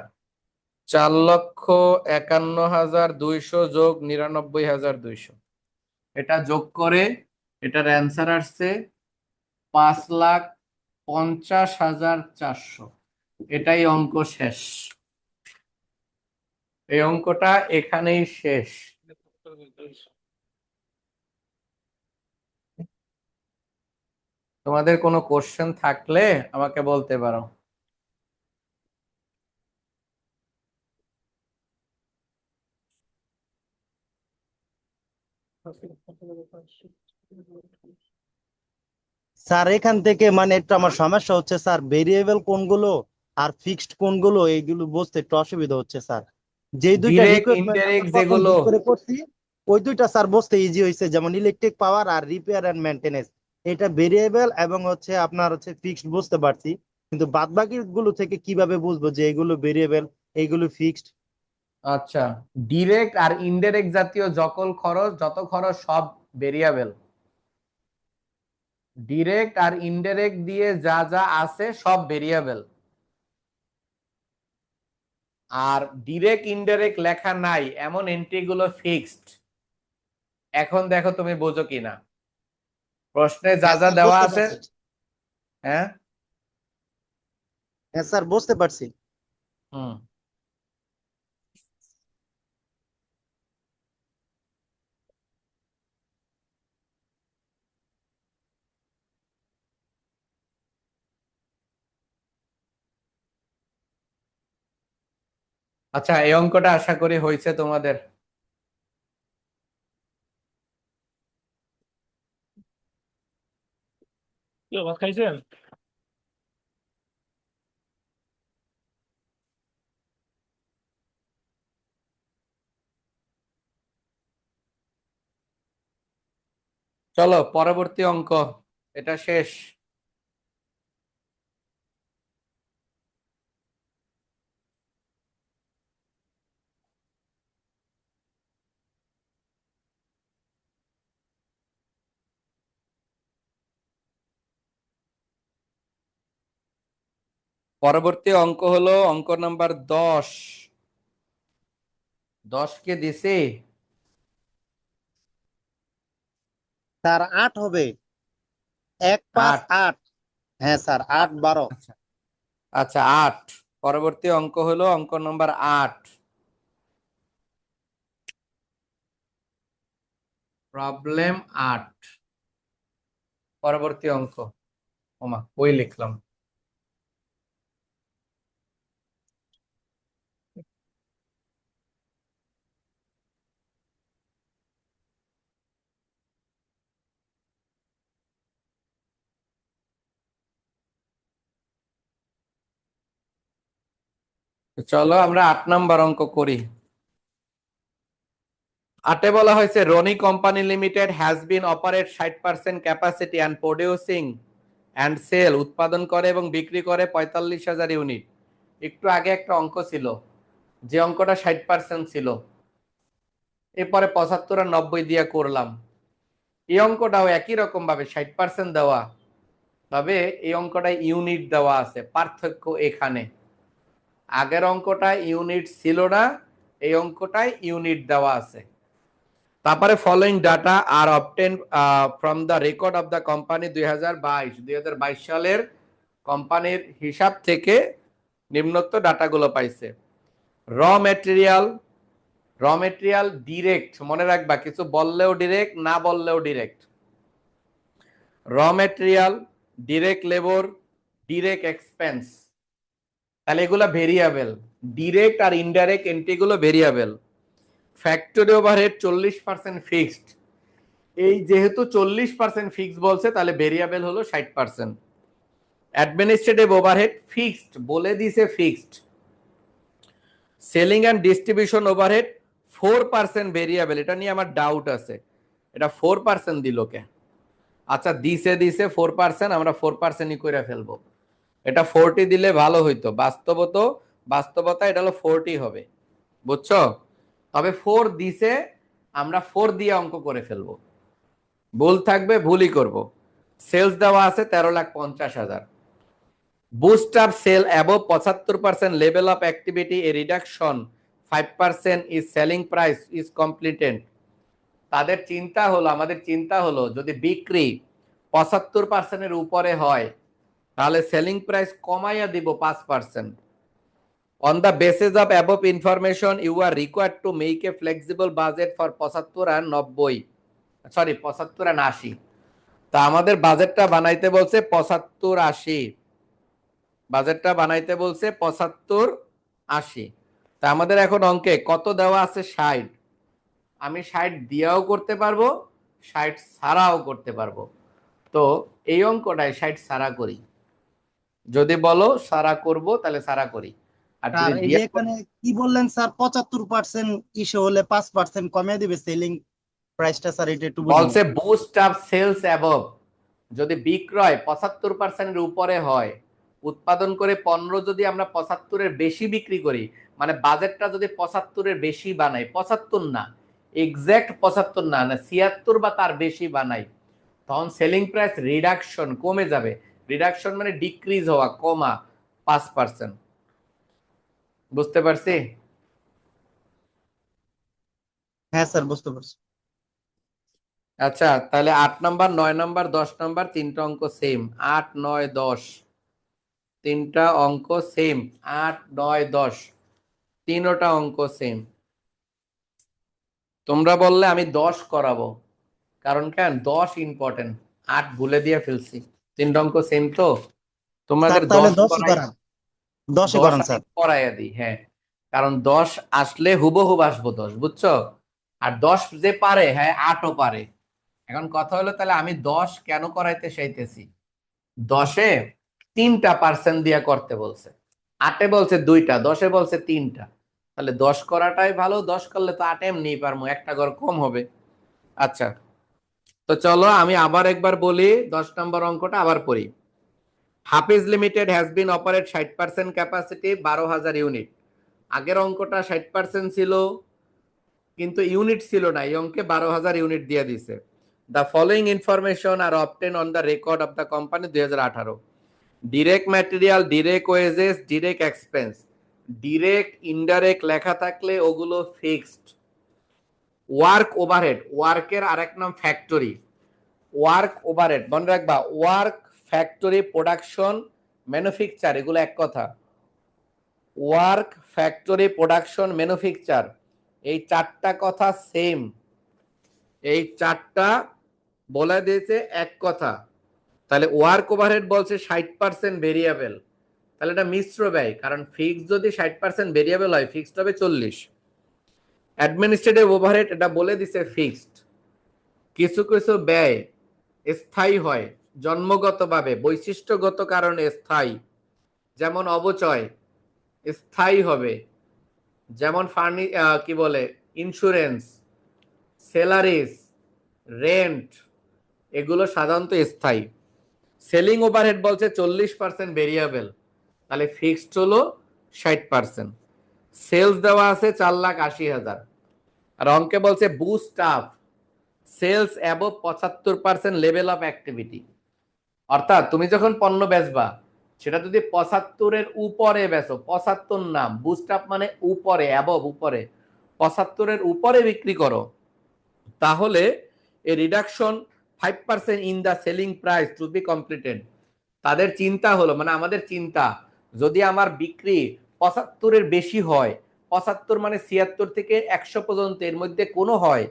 4,51,200 যোগ 99,200, এটা যোগ করে এটার অ্যান্সার আসছে 5,50,400। এটাই অঙ্ক শেষ। এই অঙ্কটা এখানেই শেষ। তোমাদের কোনো কোশ্চেন থাকলে আমাকে বলতে পারো। স্যার এখান থেকে মানে একটু আমার সমস্যা হচ্ছে স্যার, ভেরিয়েবল কোনগুলো আর ফিক্সড কোনগুলো এইগুলো বুঝতে একটু অসুবিধা হচ্ছে স্যার। যে দুইটা ডিরেক্ট রিকোয়ারমেন্ট ইনডাইরেক্ট প্রথম যেগুলো, বুক করে করছি ওই দুইটা স্যার বুঝতে ইজি হয়েছে, যেমন ইলেকট্রিক পাওয়ার আর রিপেয়ার এন্ড মেইনটেনেন্স, এটা ভেরিয়েবল এবং হচ্ছে আপনার হচ্ছে ফিক্সড বুঝতে পারছি, কিন্তু বাদ বাকি গুলো থেকে কিভাবে বুঝবো যে এগুলো ভেরিয়েবল এইগুলো ফিক্সড? আচ্ছা, ডিরেক্ট আর ইনডাইরেক্ট জাতীয় যত খরচ সব ভেরিয়েবল। ডিরেক্ট আর ইনডাইরেক্ট দিয়ে যা যা আছে সব ভেরিয়েবল। আর ডিরেক্ট ইনডাইরেক্ট লেখা নাই এমন এন্ট্রি গুলো ফিক্সড। এখন দেখো তুমি বোঝো কিনা, প্রশ্নে যা যা স্যার দেওয়া বুঝতে আছে। পারছি। হ্যাঁ, হ্যাঁ স্যার বুঝতে পারছি। হুম। আচ্ছা, এই অঙ্কটা আশা করি হয়েছে তোমাদের। কি ভাত খাইছেন? চলো পরবর্তী অঙ্ক, এটা শেষ। পরবর্তী অঙ্ক হলো অঙ্ক নাম্বার 10। 10 কে দিছি। স্যার 8 হবে, 1 5 8। 8। হ্যাঁ স্যার 8 12। আচ্ছা আচ্ছা, 8। পরবর্তী অঙ্ক হলো অঙ্ক নাম্বার 8, প্রবলেম 8। পরবর্তী অঙ্ক। ওমা, ওই লিখলাম। তো চলো আমরা 8 নাম্বার অঙ্ক করি। 8-এ বলা হয়েছে Ronnie company limited has been operate 60% capacity and producing and sell, উৎপাদন করে এবং বিক্রি করে 45,000 ইউনিট। একটু আগে একটা অঙ্ক ছিল, যে অঙ্কটা 60% ছিল, এরপরে 75 আর 90 দিয়ে করলাম। এই অঙ্কটাও একই রকম ভাবে 60% দেওয়া, তবে এই অঙ্কটা ইউনিট দেওয়া আছে। পার্থক্য এখানে, আগের অঙ্কটায় ইউনিট ছিল না, এই অঙ্কটায় ইউনিট দেওয়া আছে। তারপরে following data are obtain from the record of the company 2022 সালের কোম্পানির হিসাব থেকে নিম্নোক্ত ডাটাগুলো পাইছে। র মেটেরিয়াল ডিরেক্ট, মনে রাখবা কিছু বললেও ডিরেক্ট, না বললেও ডিরেক্ট। র material, direct labour, direct expense, তাহলে এগুলো ভেরিয়েবল। ডিরেক্ট আর ইনডাইরেক্ট এন্ট্রি গুলো ভেরিয়েবল। Factory overhead 40% fixed. এই যেহেতু 40% ফিক্সড বলছে, তাহলে ভেরিয়েবল হলো 60%। অ্যাডমিনিস্ট্রেটিভ ওভারহেড ফিক্সড বলে দিছে, fixed. Selling and distribution overhead 4% variable, এটা নিয়ে আমার ডাউট আছে, এটা 4% দিল কে? আচ্ছা, দিছে 4%, আমরা 4%ই করে ফেলবো। এটা 40 দিলে ভালো হইতো, বাস্তবতা এটা হলো 40 হবে, বুঝছো? তবে 4 দিছে, আমরা 4 দিয়ে অঙ্ক করে ফেলবো। ভুল থাকবে, ভুলই করব। সেলস দেওয়া আছে 13,50,000। Boost up sale above 75% level of activity a reduction 5% is selling price is completed. তাদের চিন্তা হলো, আমাদের চিন্তা হলো যদি বিক্রি 75%-এর উপরে হয় তাহলে সেলিং প্রাইস কমাইয়া দিব 5%। On the basis of above information, you are required to make a flexible budget for 75 and 90, sorry 75 and 80। তা আমাদের বাজেটটা বানাইতে বলছে 75-80, বাজেটটা বানাইতে বলছে 75-80। তা আমাদের এখন অঙ্কে কত দেওয়া আছে? 60। আমি 60 দিয়াও করতে পারবো, 60 ছাড়াও করতে পারবো। তো এই অঙ্কটায় 60 ছাড়া করি, যদি বলো সারা করব তাহলে সারা করি, আর আর যদি এই যে এখানে কি বললেন স্যার, 75% ইসে হলে 5% কমে দিবে সেলিং প্রাইসটা, স্যার এটা একটু বুঝিনি। বলছে বুস্ট আপ সেলস অ্যাবভ, যদি বিক্রয় 75%-এর উপরে হয়, উৎপাদন করে 15 যদি আমরা 75-এর বেশি বিক্রি করি, মানে বাজেটটা যদি 75-এর বেশি বানাই, 75 না, এক্সাক্ট 75 না, 76 বা তার বেশি বানাই, তখন সেলিং প্রাইস রিডাকশন কমে যাবে। রিডাকশন মানে ডিক্রিজ হওয়া, কমা 5%। বুঝতে পারছি? হ্যাঁ স্যার, বুঝতে পারছি। আচ্ছা, তাহলে 8 নাম্বার, 9 নাম্বার, 10 নাম্বার তিনটা অঙ্ক সেম। 8, 9, 10 তিনটা অঙ্ক সেম। 8, 9, 10 তিনোটা অঙ্ক সেম। তোমরা বললে আমি 10 করাবো, কারণ কেন 10 ইম্পর্টেন্ট, 8 ভুলে দিয়ে ফেলছি। তিনটা অঙ্ক সেম তো স্যার তোমাদের তাহলে 10 10ই করাই, করান, 10ই 10 করান আমি স্যার। করাইয়া দিই। হ্যাঁ, কারণ 10 আসলে হুবহুব আসবো 10, বুঝছো? আর 10 যে পারে, হ্যাঁ 8ও পারে। এখন কথা হলো তাহলে আমি 10 কেন করাইতে চাইতেছি? 10-এ 3% দিয়া করতে বলছে, 8-এ বলছে 2টা, 10-এ বলছে 3টা। তাহলে 10 করাটাই ভালো, 10 করলে তো 8 এমনি পারবো, একটা ঘর কম হবে। আচ্ছা, তো চলো আমি আবার একবার বলি, 10 নম্বর অঙ্কটা আবার পড়ি। Hafiz limited has been operate 60% capacity, 12,000 unit. আগের অঙ্কটা 60% ছিল কিন্তু ইউনিট ছিল না, এই অঙ্কে 12,000 ইউনিট দিয়ে দিছে। The following information are obtain on the record of the company 2018। Direct material, direct wages, direct expense. Direct indirect লেখা থাকলে ওগুলো ফিক্সড। ওয়ার্ক ওভারহেড, ওয়ার্কের আরেক নাম ফ্যাক্টরি। ওয়ার্ক ওভারহেড মনে রাখবা, ওয়ার্ক, ফ্যাক্টরি, প্রোডাকশন, ম্যানুফ্যাকচার, এগুলো এক কথা। ওয়ার্ক, ফ্যাক্টরি, প্রোডাকশন, ম্যানুফ্যাকচার, এই চারটা কথা সেম, এই চারটা বলে দিয়েছে এক কথা। তাহলে ওয়ার্ক ওভারহেড বলছে 60% ভেরিয়েবল, তাহলে এটা মিশ্র ব্যয়, কারণ ফিক্সড যদি 60% ভেরিয়েবল হয়, ফিক্সড হবে 40। অ্যাডমিনিস্ট্রেটিভ ওভারহেড এটা বলে দিছে ফিক্সড। কিছু কিছু ব্যয় স্থায়ী হয়, জন্মগতভাবে বৈশিষ্ট্যগত কারণে স্থায়ী, যেমন অবচয় স্থায়ী হবে, যেমন কি বলে ইন্স্যুরেন্স, স্যালারিজ, রেন্ট, এগুলো সাধারণত স্থায়ী। সেলিং ওভারহেড বলছে 40% ভেরিয়েবল, তাহলে ফিক্সড হলো 60%। সেলস দেওয়া আছে 4,80,000, আর অঙ্কে বলছে boost up sales above 75% level of activity. অর্থাৎ তুমি যখন পণ্য বেচবা, সেটা যদি 75-এর উপরে বেচো, 75 নাম বুস্ট আপ মানে উপরে, অ্যাবভ উপরে, 75-এর উপরে বিক্রি করো, তাহলে a reduction 5% in the selling price to be completed. তাদের চিন্তা হলো, মানে আমাদের চিন্তা, যদি আমার বিক্রি 75-এর বেশি হয়, 75 মানে 76 থেকে 100 পর্যন্ত এর মধ্যে কোনো হয়,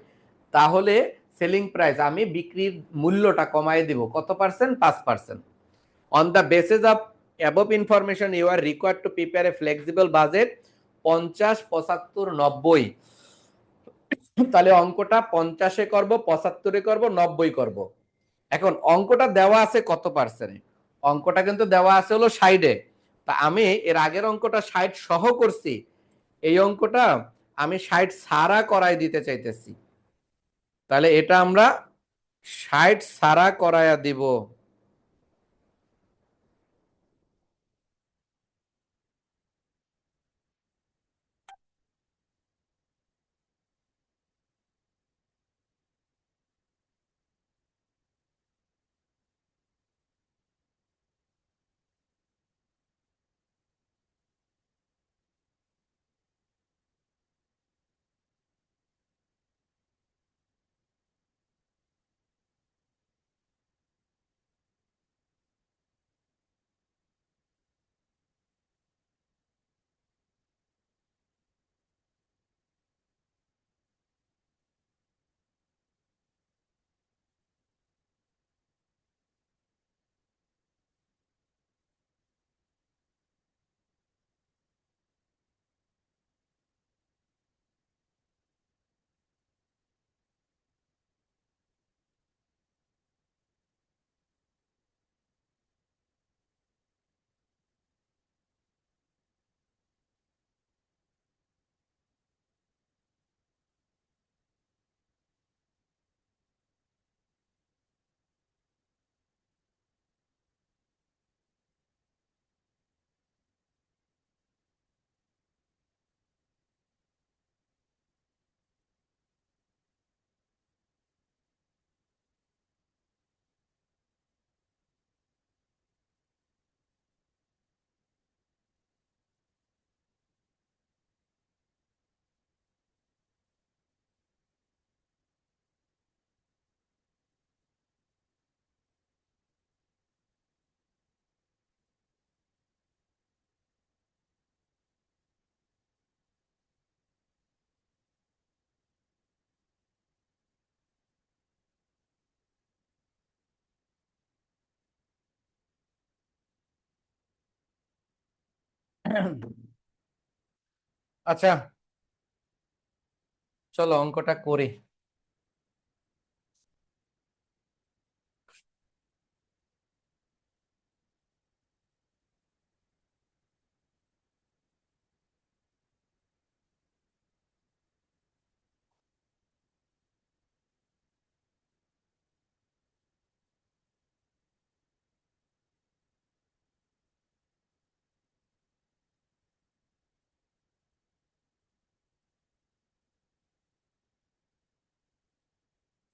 তাহলে সেলিং প্রাইস আমি বিক্রির মূল্যটা কমায় দিব কত percent? 5%। On the basis of above information you are required to prepare a flexible budget 50, 75, 90। তাহলে অঙ্কটা 50-এ করব, 75-এ করব, 90 করব। এখন অঙ্কটা দেওয়া আছে কত পার্সেন্টে? অঙ্কটা কিন্তু দেওয়া আছে হলো 60-এ। তা আমি এর আগের অঙ্কটা 60 সহ করছি, এই অঙ্কটা আমি 60 সারা করাই দিতে চাইতেছি। তাহলে এটা আমরা 60 সারা করায়া দিব। আচ্ছা, চলো অঙ্কটা করি।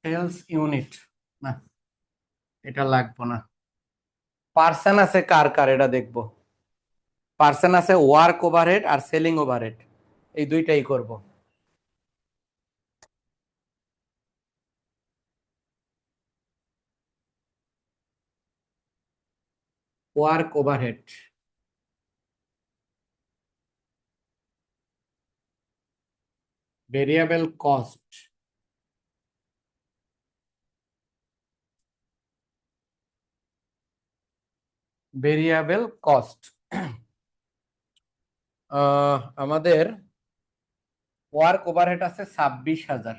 সেলস ইউনিট, না এটা লাগবো না। পার্সন আছে কার কার এটা দেখবো। পার্সন আছে ওয়ার্ক ওভারহেড আর সেলিং ওভারহেড, এই দুইটাই করব। Work overhead, variable cost, variable cost. আমাদের ওয়ার্ক ওভারহেড আছে 26,000।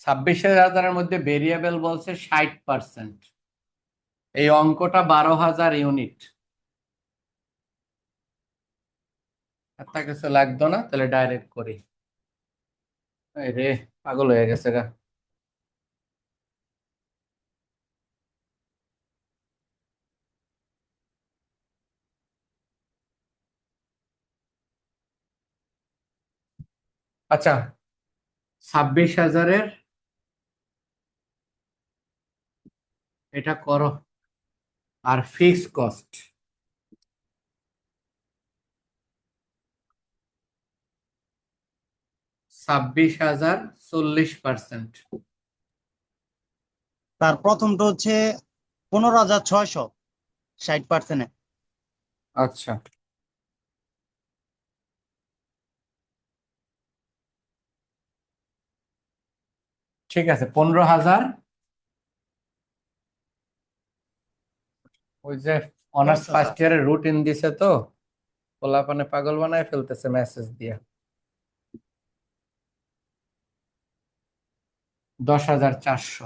26,000-এর মধ্যে ভেরিয়েবল বলছে 60%। এই অঙ্কটা 12,000 ইউনিট। এত কিছু লাগতো না, তাহলে ডাইরেক্ট করি। এই রে, পাগল হয়ে গেছে গা। আচ্ছা, 26,000-এর এটা করো, আর ফিক্স কস্ট 26,000 40%। তার প্রথমটা হচ্ছে 15,600, 60%। আচ্ছা, ঠিক আছে। 15,000, ওই যে অনার্স ফার্স্ট ইয়ারের রুটিন দিছে তো, পোলাপানে পাগল বানায় ফেলতেছে মেসেজ দিয়ে। 10,400।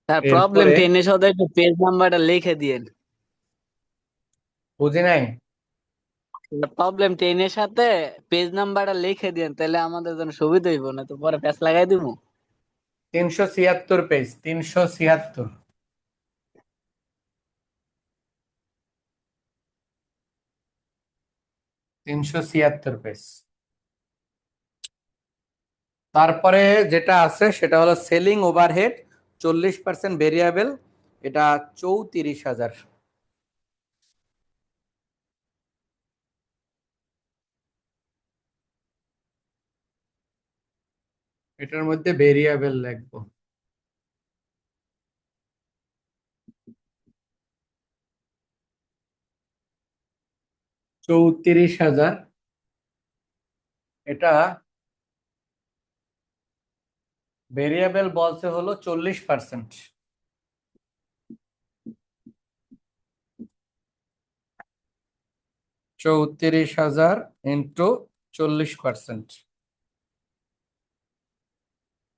স্যার প্রবলেম এরপরে 10 এর সাথে একটু পেজ নাম্বারটা লিখে দিয়েন। বুঝি নাই। প্রবলেম 10 এর সাথে পেজ নাম্বারটা লিখে দিয়েন, তাহলে আমাদের জন্য সুবিধা হইব, না তো পরে প্যাচ লাগাই দিব। 376 পেজ, 376, 376 পেজ। তারপরে যেটা আছে সেটা হলো সেলিং ওভারহেড 40% ভেরিয়েবল, এটা 34,000। এটার মধ্যে ভেরিয়েবল লিখবো। চৌত্রিশ হাজার, এটা ভেরিয়েবল বলছে হলো 40%। 34,000 ইন্টু 40%,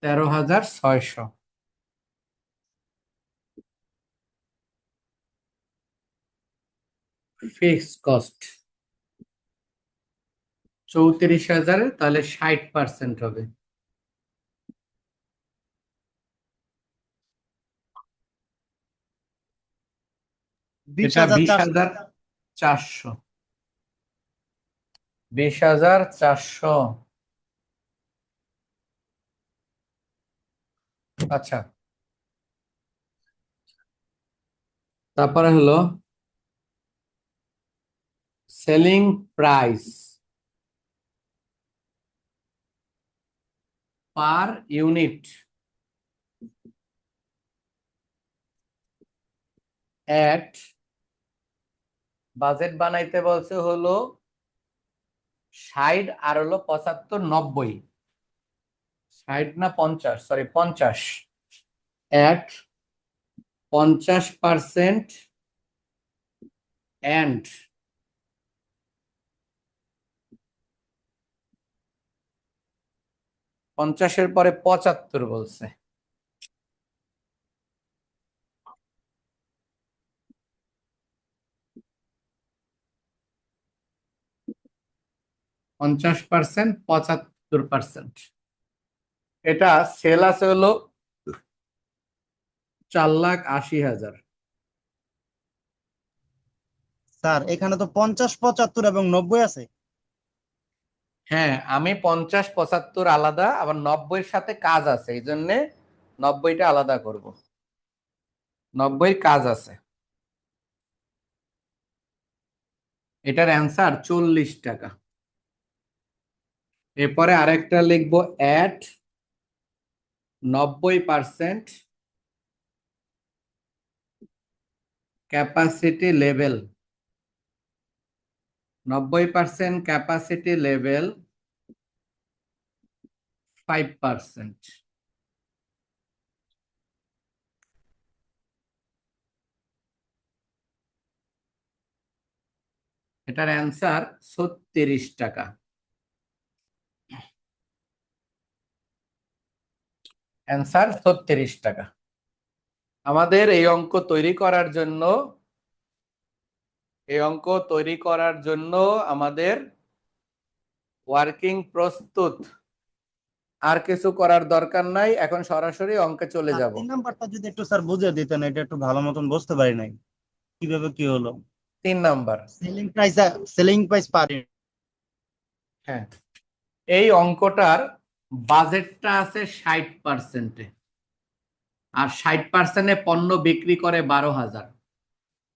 13,600। ফিক্স কস্ট 34,000, তাহলে 60% হবে। বিশ এটা হাজার 20,400। 20,400। আচ্ছা, তারপরে হলো সেলিং প্রাইস পার ইউনিট এট, বাজেট বানাইতে বলছে হলো 60 আর হলো 75 90, 60 না 50, সরি 50, এট 50% এন্ড 50-এর পরে 75 বলছে। %50, 75%। এটা সেল আছে হলো 4,80,000। স্যার এখানে তো 50, 75 এবং 90 আছে। হ্যাঁ, আমি 50, 75 আলাদা, আবার 90-এর সাথে কাজ আছে, এই জন্য 90টা আলাদা করব। 90 কাজ আছে। এটার অ্যান্সার 40 টাকা। এরপরে আরেকটা লিখবো at 90% capacity level. 90% capacity level 5%। এটার অ্যান্সার 36 টাকা। অ্যান্সার 36 টাকা। আমাদের এই অঙ্ক তৈরি করার জন্য আমাদের ওয়ার্কিং প্রস্তুত, আর কিছু করার দরকার নাই, এখন সরাসরি অঙ্কে চলে স্যার যাব। 3 নাম্বারটা যদি একটু স্যার বুঝিয়ে দিতেন, এটা একটু ভালো মতন বুঝতে পারি নাই কিভাবে কি হলো। 3 নাম্বার। Selling price per. হ্যাঁ, এই অঙ্কটার বাজেটটা আছে 60%-এ, আর 60%-এ পণ্য বিক্রি করে 12,000,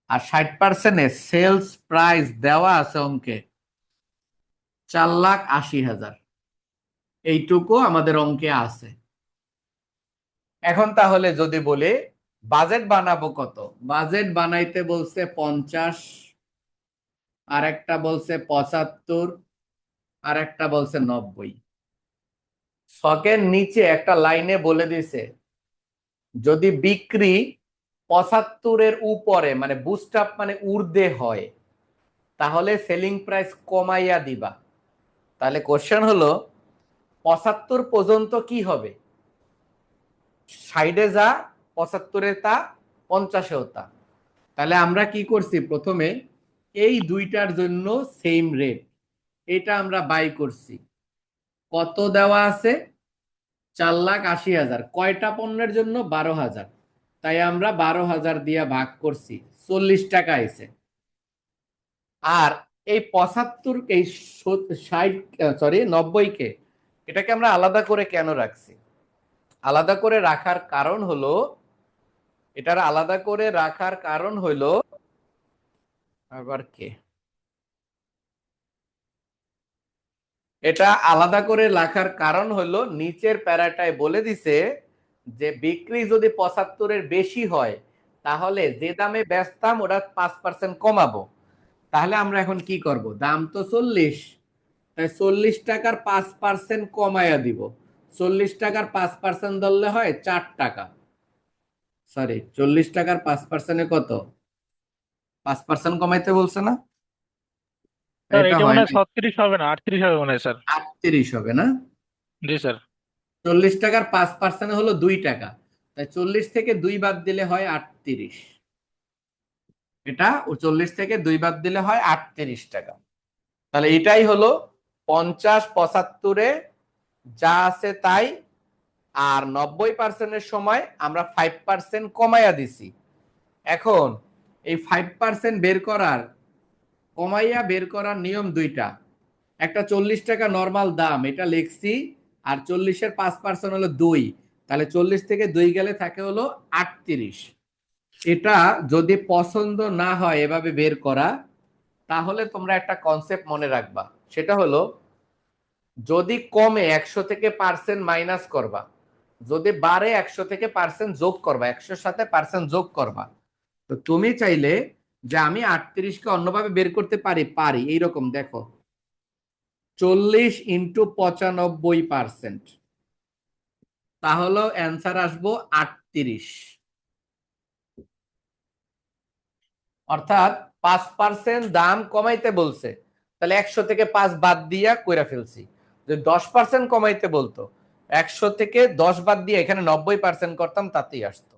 আর 60%-এ সেলস প্রাইস দেওয়া আছে অঙ্কে 4,80,000। এইটুকু আমাদের অঙ্কে আছে। এখন তাহলে যদি বলি বাজেট বানাবো কত, বাজেট বানাইতে বলছে 50, আর একটা বলছে 75, আর একটা বলছে 90। শখের নিচে একটা লাইনে বলে দিছে যদি বিক্রি 75-এর উপরে, মানে বুস্ট আপ মানে ঊর্ধ্বে হয়, তাহলে সেলিং প্রাইস কমাইয়া দিবা। তাহলে কোশ্চেন হলো 75 পর্যন্ত কি হবে, 60-এ যা, 75-এ তা, 50-এও তা। তাহলে আমরা কি করছি, প্রথমে এই দুইটার জন্য সেম রেট, এটা আমরা বাই করছি। কত দেওয়া আছে, 4,80,000। কয়টা পণ্যের জন্য, 12,000। তাই আমরা 12,000 দিয়ে ভাগ করছি, 40 টাকা এসে। আর এই 75, এই 90-কে, এটাকে আমরা আলাদা করে কেন রাখছি, আলাদা করে রাখার কারণ হলো, এটার আলাদা করে রাখার কারণ হলো, আবার কে, এটা আলাদা করে রাখার কারণ হলো নিচের প্যারাটায় বলে দিছে যে বিক্রি যদি 75-এর বেশি হয়, তাহলে যে দামে বেচতাম ওটা 5% কমাবো। তাহলে আমরা এখন কি করব, দাম তো 40, তাই 40 টাকার 5% কমাইয়া দিব। 40 টাকার 5% ধরলে হয় 4 টাকা, সরি 40 টাকার 5%-এ কত, 5% কমাইতে বলছে না, স্যার এটা এটা হয় মনে হয় না, 36 হবে না, 38 হবে মনে হয় স্যার। 38 হবে না। জি স্যার। 40 টাকার 5% হলো 2 টাকা, তাই 40 থেকে 2 বাদ দিলে হয় 38। এটা 40 থেকে 2 বাদ দিলে হয় 38 টাকা। তাহলে এটাই হলো 50, 75-এ যা আছে তাই, আর 90%-এর সময় আমরা 5% কমাইয়া দিছি। এখন এই 5% কমাইয়া বের করার নিয়ম দুইটা। একটা 40 টাকা নর্মাল দাম, এটা লিখছি, আর 40-এর 5% হলো 2, তাহলে 40 থেকে 2 গেলে থাকে হলো 38। এটা যদি পছন্দ না হয় এভাবে বের করা, তাহলে তোমরা একটা কনসেপ্ট মনে রাখবা, সেটা হলো যদি কমে 100 থেকে পার্সেন্ট মাইনাস করবা, যদি বাড়ে 100 থেকে পার্সেন্ট যোগ করবা, 100-এর সাথে পার্সেন্ট যোগ করবা। তো তুমি চাইলে যে আমি 38-কে অন্যভাবে বের করতে পারি এইরকম দেখো, 40 ইন্টু 95%, তাহলে অ্যান্সার আসবো 38। অর্থাৎ 5% দাম কমাইতে বলছে, তাহলে 100 থেকে 5 বাদ দিয়া কইরা ফেলছি। যদি 10% কমাইতে বলতো, 100 থেকে 10 বাদ দিয়ে এখানে 90% করতাম, তাতেই আসতো।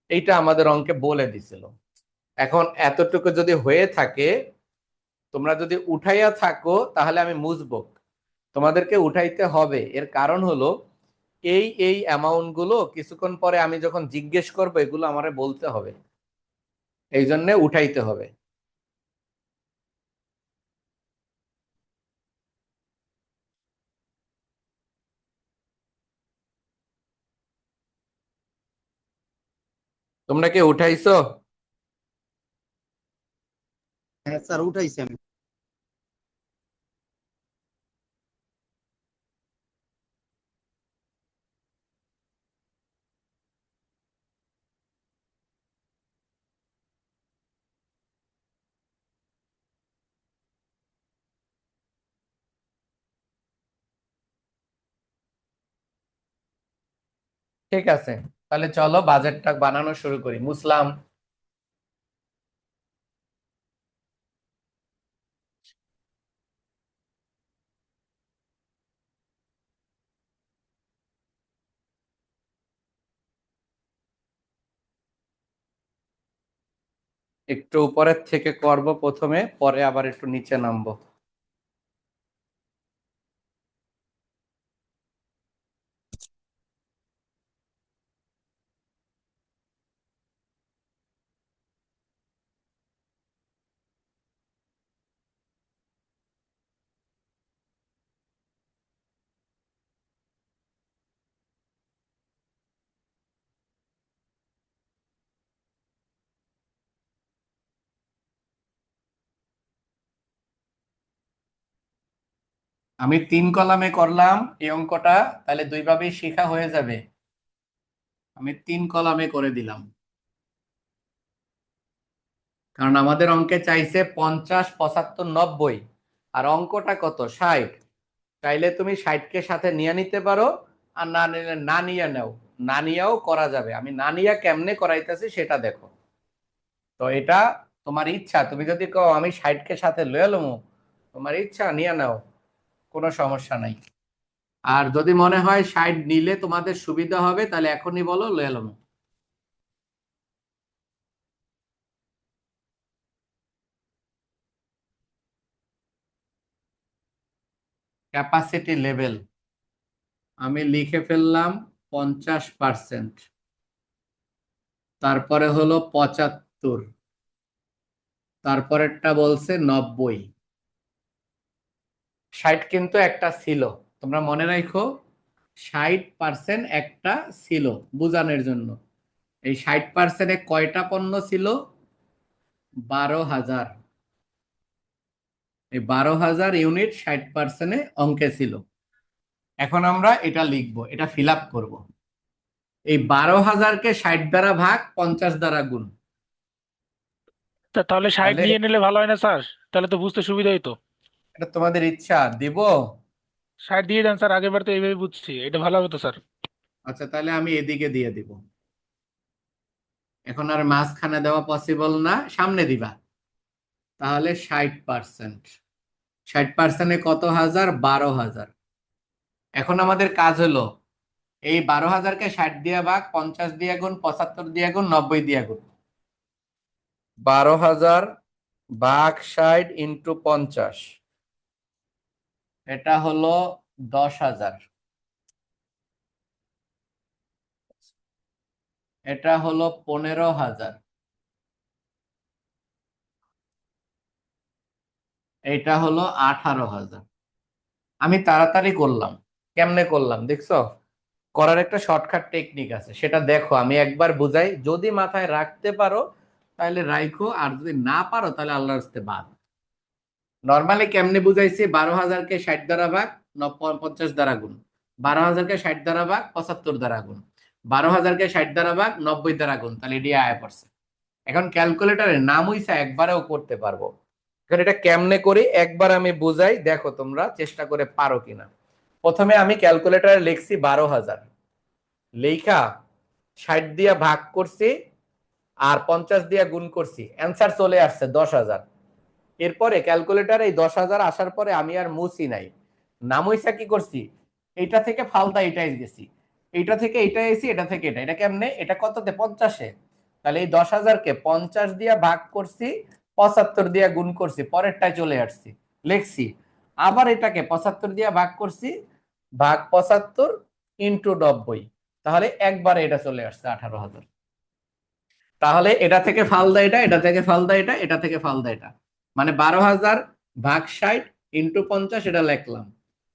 এইটা আমাদের অঙ্কে বলে দিছিল। এখন এতটুকু যদি হয়ে থাকে, তোমরা যদি উঠাইয়া থাকো, তাহলে আমি মুছবো। তোমাদেরকে উঠাইতে হবে, এর কারণ হলো এই অ্যামাউন্ট গুলো কিছুক্ষণ পরে আমি যখন জিজ্ঞেস করবো, এগুলো আমারে বলতে হবে, এই জন্য উঠাইতে হবে। তোমরা কি উঠাইছো? হ্যাঁ স্যার, উঠাইছি আমি। ঠিক আছে, তাহলে চলো বাজেটটা বানানো শুরু করি। মুসলাম। একটু উপরের থেকে করব প্রথমে, পরে আবার একটু নিচে নামবো। আমি 3 কলামে করলাম এই অঙ্কটা, তাহলে দুইভাবেই শেখা হয়ে যাবে। আমি 3 কলামে করে দিলাম, কারণ আমাদের অঙ্কে চাইছে 50, 75, 90, আর অঙ্কটা কত, 60। চাইলে তুমি 60কে সাথে নিয়ে নিতে পারো, আর না নিলে না নিয়ে নাও, না নিয়েও করা যাবে। আমি না নিয়ে কেমনে করাইতেছি সেটা দেখো। তো এটা তোমার ইচ্ছা, তুমি যদি কও আমি 60কে সাথে লয়ে লমু, তোমার ইচ্ছা, নিয়ে নাও, কোনো সমস্যা নাই। আর যদি মনে হয় 60 নিলে তোমাদের সুবিধা হবে, তাহলে এখনই বলো, লয়ে লমু। ক্যাপাসিটি লেভেল আমি লিখে ফেললাম 50%, তারপরে হলো 75, তারপরেরটা বলছে 90। 60 কিন্তু একটা ছিল, তোমরা মনে রাখো, 60% একটা ছিল, বুঝানোর জন্য। এই 60%-এ কয়টা পণ্য ছিল? 12,000। এই 12,000 ইউনিট 60%-এ অঙ্কে ছিল। এখন আমরা এটা লিখবো, এটা ফিল আপ করবো। এই 12,000-কে 60 দ্বারা ভাগ, 50 দ্বারা গুণ। তাহলে 60 তাহলে নিয়ে নিলে ভালো হয় না স্যার? তাহলে তো বুঝতে সুবিধা হইতো। এটা তোমাদের ইচ্ছা, দিব। 60 দিয়ে দেন স্যার, আগের বার তো এইভাবে বুঝছি, এটা ভালো হবে তো স্যার। আচ্ছা, তাহলে আমি এদিকে দিয়ে দিব। এখন আর মাঝখানে দেওয়া পসিবল না, সামনে দিবা। তাহলে 60%, 60%-এ কত হাজার? 12,000। এখন আমাদের কাজ হলো এই 12,000-কে 60 দিয়ে ভাগ, 50 দিয়ে গুণ, 75 দিয়ে গুণ, 90 দিয়ে গুণ। 12,000 ভাগ 60 ইন্টু 50, এটা হলো 10,000। এটা হলো 15,000। এটা হলো 18,000। আমি তাড়াতাড়ি করলাম। কেমনে করলাম দেখছো? করার একটা শর্টকাট টেকনিক আছে, সেটা দেখো, আমি একবার বুঝাই। যদি মাথায় রাখতে পারো তাহলে রাখো, আর যদি না পারো তাহলে আল্লাহর রাস্তে বাদ। নর্মালি কেমনে বুঝাইছি? 12,000-কে 60 দ্বারা ভাগ, 50 দ্বারা গুণ। 12,000-কে 60 দ্বারা ভাগ, 75 দ্বারা গুণ। 12,000-কে 60 দ্বারা ভাগ, 90 দ্বারা গুণ, তাহলে এটি আয় পড়ছে। এখন ক্যালকুলেটরের নাম হইছে, একবারেও করতে পারবো। এখন এটা কেমনে করি একবার আমি বুঝাই, দেখো তোমরা চেষ্টা করে পারো কিনা। প্রথমে আমি ক্যালকুলেটরে লিখছি 12,000, লেখা 60 দিয়া ভাগ করছি, আর 50 দিয়ে গুণ করছি, অ্যান্সার চলে আসছে 10,000। এরপরে ক্যালকুলেটার এই 10,000 আসার পরে আমি আর মুছি নাই, নামইসা কি করছি, এইটা থেকে ফালদা এটাই গেছি, এইটা থেকে এটা এসি, এটা থেকে এটা, এটা কেমনে, এটা কততে 50-এ, তাহলে এই 10,000-কে 50 দিয়ে ভাগ করছি, 75 দিয়ে গুণ করছি, পরেরটায় চলে আসছি, লিখছি। আবার এটাকে 75 দিয়ে ভাগ করছি, ভাগ 75 ইন্টু 90, তাহলে একবারে এটা চলে আসছে 18,000। তাহলে এটা থেকে ফালদা এটা, এটা থেকে ফালদা এটা, এটা থেকে ফালদা এটা, মানে 12,000 ভাগ 60 ইন্টু 50 এটা লিখলাম,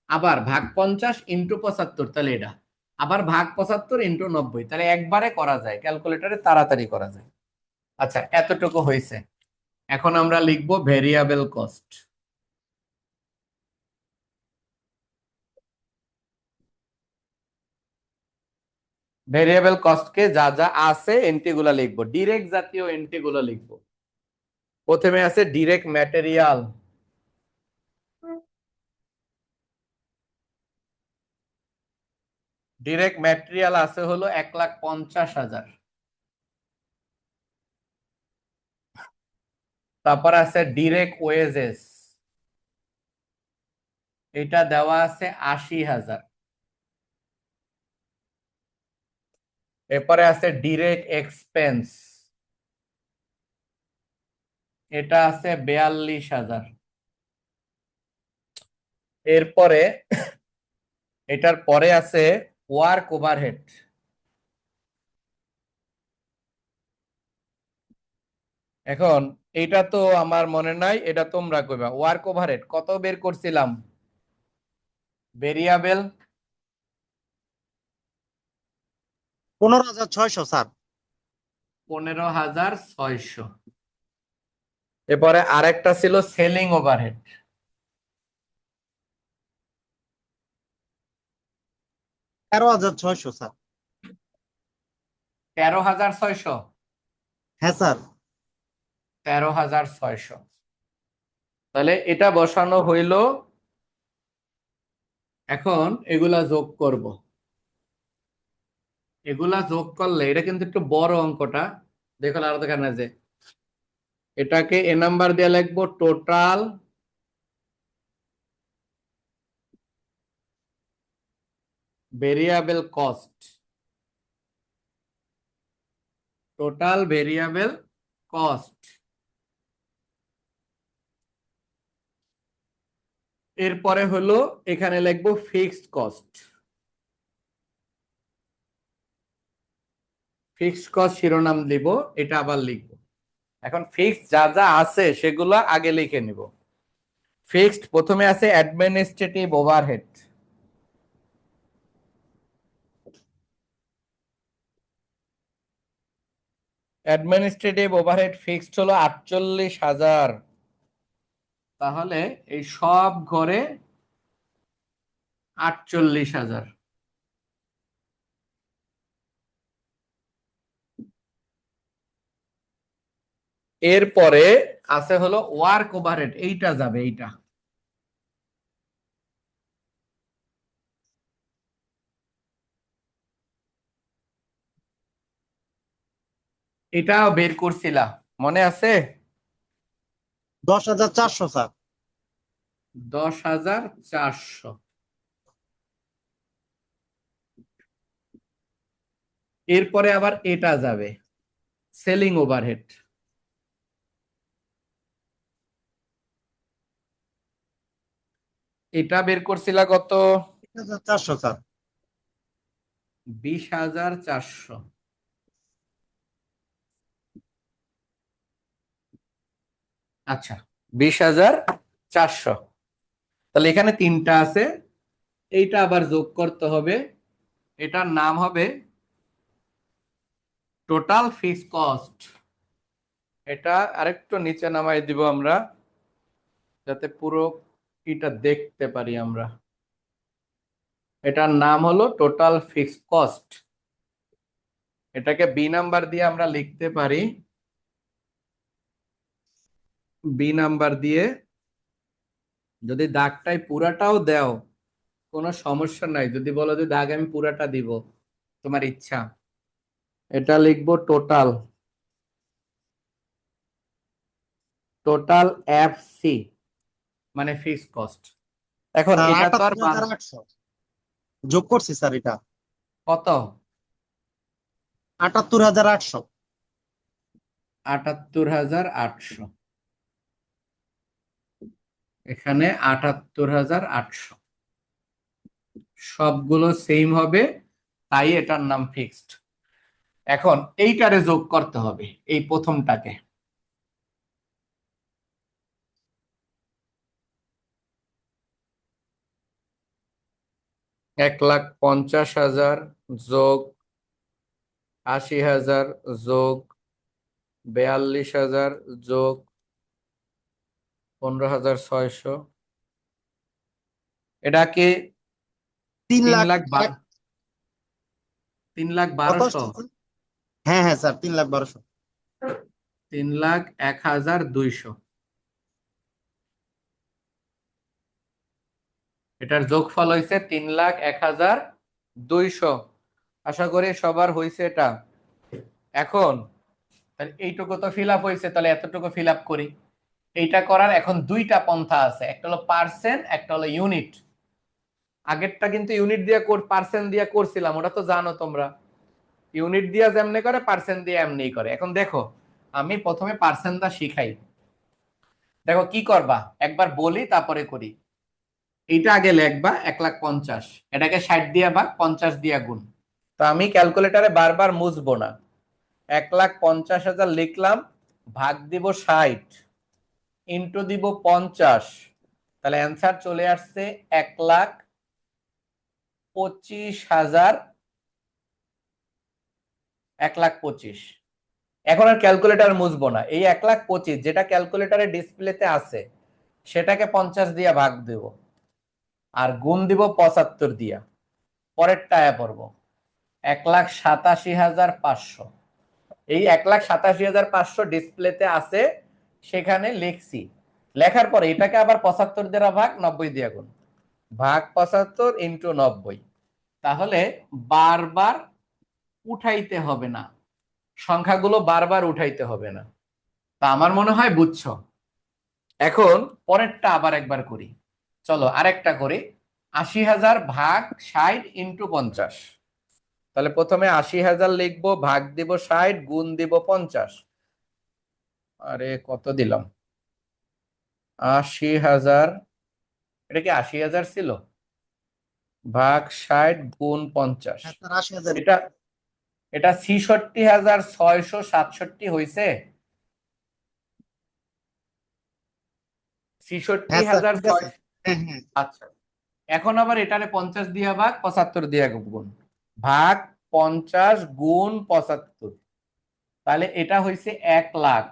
আবার ভাগ 50 ইন্টু 75 তাহলে এটা, আবার ভাগ 75 ইন্টু 90, তাহলে একবারে করা যায়, ক্যালকুলেটরে তাড়াতাড়ি করা যায়। আচ্ছা, এতটুকু হয়েছে। এখন আমরা লিখব ভেরিয়েবল কস্ট। ভেরিয়েবল কস্টকে যা যা আছে এন্ট্রি গুলা লিখবো, ডিরেক্ট জাতীয় এন্ট্রি গুলো লিখবো। প্রথমে আছে ডিরেক্ট ম্যাটেরিয়াল, ডিরেক্ট ম্যাটেরিয়াল আছে হলো 1,50,000। তারপর আছে ডিরেক্ট ওয়েজেস, এটা দেওয়া আছে 80,000। এরপরে আছে ডিরেক্ট এক্সপেন্স, এটা আছে 42,000। এরপরে এটার পরে আছে ওয়ার্ক ওভারহেড, এখন এটা তো আমার মনে নাই, এটা তোমরা কইবা। ওয়ার্ক ওভারহেড কত বের করছিলাম, ভেরিয়েবল 15,600 স্যার। 15,600। এরপরে আরেকটা ছিল সেলিং ওভারহেড, 13,600 স্যার। 13,600। হ্যাঁ স্যার। 13,600, তাহলে এটা বসানো হইল। এখন এগুলা যোগ করব, এগুলা যোগ করলে এটা কিন্তু একটু বড় অঙ্কটা, দেখো আর দেখানো যে এটাকে এ নাম্বার দিয়ে লিখবো total variable cost, total variable cost. এরপরে হলো এখানে লিখবো ফিক্সড কস্ট, ফিক্সড কস্ট শিরোনাম দিব, এটা আবার লিখবো। এখন ফিক্সড যা যা আছে সেগুলো আগে লিখে নিব। ফিক্সড প্রথমে আছে administrative overhead, administrative overhead fixed হলো 48,000। তাহলে এই সব ঘরে 48,000। এরপরে আছে হলো ওয়ার্ক ওভারহেড, এইটা যাবে, এইটা এটাও বের করছিলা, মনে আছে? 10,400 স্যার। 10,400। এরপরে আবার এটা যাবে সেলিং ওভারহেড, এটা বের করছিলা কত? 10,400 স্যার। 20,400। আচ্ছা, 20,400। তাহলে এখানে তিনটা আছে, এইটা আবার যোগ করতে হবে, এটার নাম হবে টোটাল ফিক্সড কস্ট। এটা আরেকটু নিচে নামাই দিব আমরা, যাতে পুরো এটা দেখতে পারি আমরা। এটার নাম হলো টোটাল ফিক্সড কস্ট, এটাকে বি নাম্বার দিয়ে আমরা লিখতে পারি, বি নাম্বার দিয়ে। যদি দাগটাই পুরাটাও দাও কোনো সমস্যা নাই, যদি বলো যে দাগ আমি পুরাটা দিব, তোমার ইচ্ছা। এটা লিখবো টোটাল টোটাল এফসি মানে ফিক্সড কস্ট। এখন স্যার এটা তো আর 78,800 যোগ করছি স্যার, এটা কত? 78,800। 78,800, এখানে 78,800, সবগুলো সেম হবে, তাই এটার নাম ফিক্সড। এখন এইটারে যোগ করতে হবে এই প্রথমটাকে। এক লাখ 50,000 যোগ 80,000 যোগ 42,000 যোগ 15,600, এটাকে 3 তিন লাখ লাখ 3,12,000, হ্যাঁ হ্যাঁ স্যার, 3,12,000। 3,01,200, এটার যোগফল হয়েছে 3,01,200। আশা করি সবার হয়েছে এটা। এখন তাহলে এইটুকু তো ফিল আপ হয়েছে, তাহলে এতটুকু ফিল আপ করি। এইটা করার এখন দুইটা পন্থা আছে, একটা হলো পার্সেন্ট, একটা হলো ইউনিট। আগেরটা কিন্তু ইউনিট দিয়ে পার্সেন্ট দিয়ে করছিলাম, ওটা তো জানো তোমরা। ইউনিট দিয়ে যেমনি করে পার্সেন্ট দিয়ে এমনি করে। এখন দেখো আমি প্রথমে পার্সেন্টটা শিখাই। দেখো কি করবা, একবার বলি তারপরে করি। এইটা আগে লিখবা 1,50,000, এটাকে 60 দিয়ে ভাগ 50 দিয়ে গুণ। তো আমি ক্যালকুলেটরে বারবার মুছবো না, 1,50,000 লিখলাম, ভাগ দিব 60, ইন্টু দিব 50, তাহলে অ্যান্সার চলে আসছে 1,25,000, 1,25,000। এখন আর ক্যালকুলেটর মুছবো না, এই 1,25,000 যেটা ক্যালকুলেটরে ডিসপ্লেতে আছে সেটাকে 50 দিয়ে ভাগ দেব আর গুণ দিব 75 দিয়া। পরেরটা পড়বো 1,87,500, এই 1,87,500 ডিসপ্লেতে আছে, সেখানে লিখছি। লেখার পরে এটাকে আবার 75 দ্বারা ভাগ 90 দিয়ে গুণ, ভাগ 75 ইন্টু 90। তাহলে বারবার উঠাইতে হবে না, সংখ্যাগুলো বারবার উঠাইতে হবে না। তা আমার মনে হয় বুঝছো। এখন পরেরটা আবার একবার করি, চলো আরেকটা করি। 80,000 ভাগ 60 ইন্টু 50, তাহলে প্রথমে 80,000 লিখবো, ভাগ দিব 60, গুণ দিব 50। আরে কত দিলাম, 80,000, এটা কি 80,000 ছিল? ভাগ 60 গুণ 50, হ্যাঁ স্যার, 80,000। এটা এটা 66,667 হয়েছে। হ্যাঁ স্যার, ঠিক 66,600। আছে। হ্যাঁ হ্যাঁ। আচ্ছা, এখন আবার এটারে 50 দিয়া ভাগ 75 দিয়া গুণ, ভাগ 50 গুণ 75, তাহলে এটা হয়েছে 1,00,000।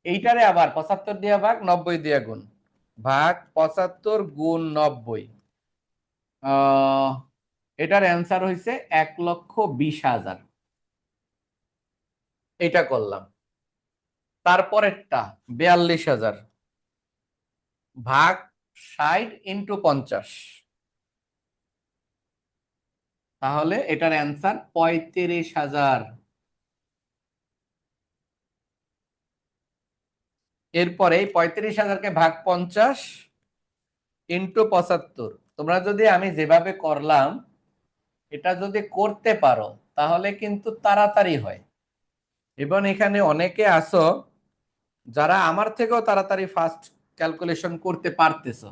এইটারে আবার 75 দিয়া ভাগ 90 দিয়া গুণ, ভাগ 75 গুণ 90, এটার অ্যান্সার হয়েছে 1,20,000। এটা করলাম। তারপরেরটা 42,000 ভাগ 60 ইন্টু 50, তাহলে এটার অ্যান্সার 35,000। এরপরে 35,000কে ভাগ 50 ইন্টু 75, তোমরা যদি আমি যেভাবে করলাম এটা যদি করতে পারো তাহলে কিন্তু তাড়াতাড়ি হয়। এবং এখানে অনেকে আসো যারা আমার থেকেও তাড়াতাড়ি ফাস্ট ক্যালকুলেশন করতে পারতেছো,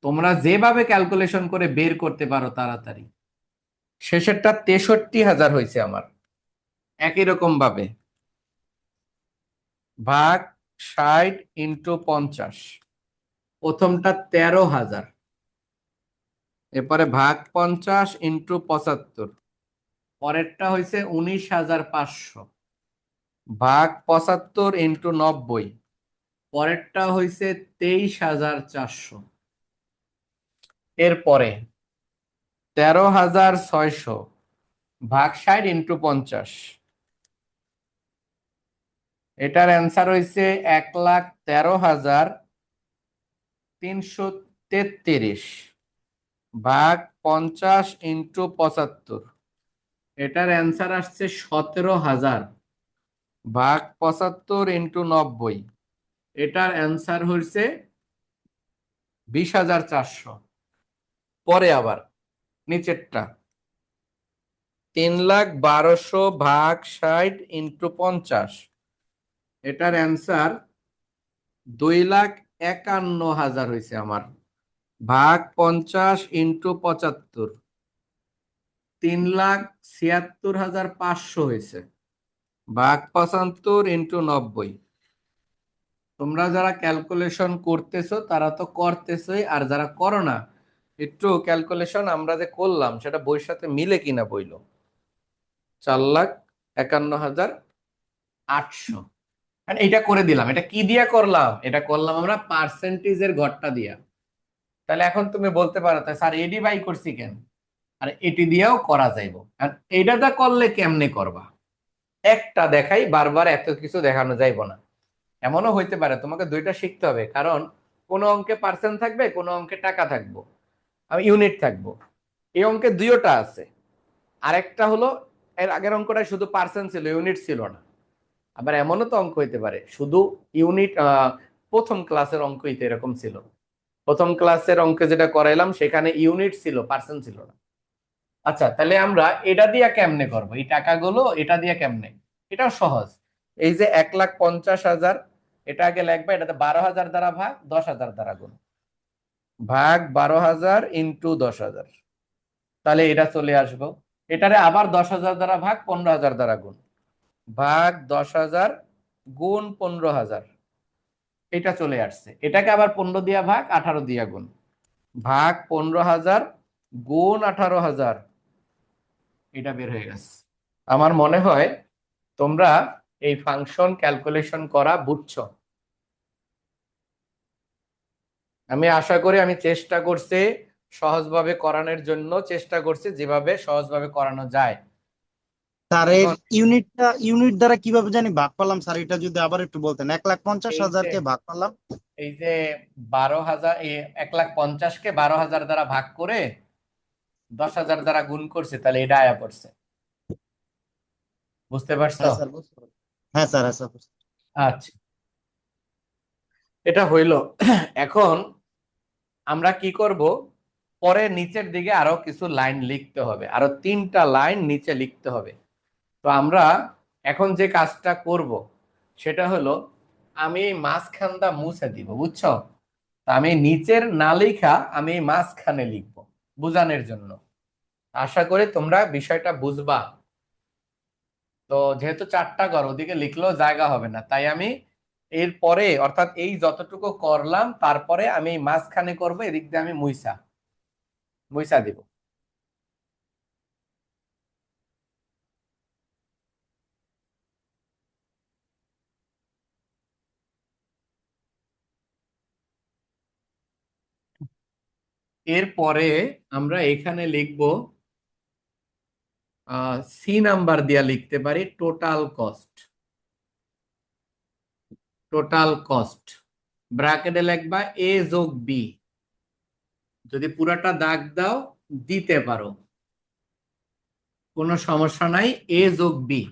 তোমরা যেভাবে ক্যালকুলেশন করে বের করতে পারো তাড়াতাড়ি। শেষেরটা 63,000 হয়েছে আমার। একই রকম ভাবে ভাগ 60 ইন্টু 50, প্রথমটা 13,000, এরপরে ভাগ 50 ইন্টু 75, পরেরটা হয়েছে 19,500, ভাগ 75 ইন্টু 90, পরেরটা হয়েছে 23,400, এরপরে 13,600 ভাগ 60 ইন্টু 50, এটার অ্যান্সার হয়েছে 1,13,333 ভাগ 50 ইন্টু 75, এটার অ্যান্সার আসছে 17,000। ভাগ 75 ইন্টু 90, এটার অ্যান্সার হয়েছে 20,400। পরে আবার নিচেরটা 3,12,000 ভাগ 60 ইন্টু 50, এটার অ্যান্সার 2,51,000 হয়েছে আমার। ভাগ 50 ইন্টু 75, 3,76,500 হয়েছে। ভাগ 75 ইন্টু 90। তোমরা যারা ক্যালকুলেশন করতেছো তারা তো করতেছোই, আর যারা করো না একটু ক্যালকুলেশন আমরা যে করলাম সেটা বইয়ের সাথে মিলে কিনা বইলো। 4,51,800। আর এটা করে দিলাম। এটা কি দিয়া করলাম? এটা করলাম আমরা পার্সেন্টেজের ঘরটা দিয়া। তাহলে এখন তুমি বলতে পারো তা স্যার এডি বাই করছি কেন? আর এটি দিয়েও করা যাইব। আর এইটা করলে কেমনে করবা? একটা দেখাই, বারবার এত কিছু দেখানো যাইব না। এমনও হইতে পারে তোমাকে দুইটা শিখতে হবে, কারণ কোনো অঙ্কে পার্সেন্ট থাকবে, কোনো অঙ্কে টাকা থাকবো, ইউনিট থাকবো। এই অঙ্কে দুইটা আছে। আরেকটা হলো এর আগের অঙ্কটা শুধু পার্সেন্ট ছিল, ইউনিট ছিল না। আবার এমনও তো অঙ্ক হইতে পারে শুধু ইউনিট। প্রথম ক্লাসের অঙ্ক হইতে এরকম ছিল, প্রথম ক্লাসের অঙ্কে যেটা করাইলাম সেখানে ইউনিট ছিল, পার্সেন্ট ছিল না। আচ্ছা, তাহলে আমরা এটা দিয়ে কেমনে করবো? এই টাকাগুলো এটা দিয়ে কেমনে? এটাও সহজ। এই যে 1,50,000, এটা আগে লিখবা, এটাতে 12,000 দ্বারা ভাগ, 10,000 দ্বারা গুণ, ভাগ 12,000 ইন্টু 10,000। তাহলে এটা চলে আসবো। এটারে আবার 10,000 দ্বারা ভাগ, 15,000 দ্বারা গুণ, ভাগ 10,000 গুণ 15,000। এটা চলে আসছে। এটাকে আবার 15 দিয়া ভাগ, 18 দিয়া গুণ, ভাগ 15,000 গুণ 18,000। এটা বের হয়ে গেছে। আমার মনে হয় তোমরা এই ফাংশন ক্যালকুলেশন করা বুঝছো। আমি আশা করি আমি চেষ্টা করছি সহজভাবে করানোর জন্য, চেষ্টা করছি যেভাবে সহজভাবে করানো যায়। স্যার এর এখন ইউনিট দ্বারা কিভাবে জানি ভাগ পালাম স্যার, এটা যদি আবার একটু বলতেন। এই 1,50,000 যে কে ভাগ পালাম। এই যে 12,000, 1,50,000-কে 12,000 দ্বারা ভাগ করে 10,000 দ্বারা গুণ করছে, তাহলে এটা আয়া পড়ছে। বুঝতে পারছো? হ্যাঁ স্যার বুঝতে পারছি। হ্যাঁ স্যার, হ্যাঁ স্যার বুঝতে পারছি। আচ্ছা, এটা হইল। এখন আমরা কি করব? পরে নিচের দিকে আরো কিছু লাইন লিখতে হবে, আরো 3টা লাইন নিচে লিখতে হবে। তো আমরা এখন যে কাজটা করব সেটা হলো, আমি এই মাঝখানটা মুছে দিব, বুঝছো? তা আমি নিচের না লিখা আমি এই মাঝখানে লিখবো বুঝানোর জন্য। আশা করি তোমরা বিষয়টা বুঝবা। তো যেহেতু 4টা ঘর, ওদিকে লিখলেও জায়গা হবে না, তাই আমি এর পরে, অর্থাৎ এই যতটুকু করলাম তারপরে আমি এই মাঝখানে করবো, এদিক দিয়ে আমি মুইসা মুইসা দিব। এরপরে আমরা এখানে লিখব, সি নাম্বার দিয়া লিখতে পারি টোটাল কস্ট। টোটাল কস্ট ব্র্যাকেটে লিখবা এ যোগ বি। যদি পুরাটা দাগ দাও দিতে পারো, কোনো সমস্যা নাই। এ যোগ বি।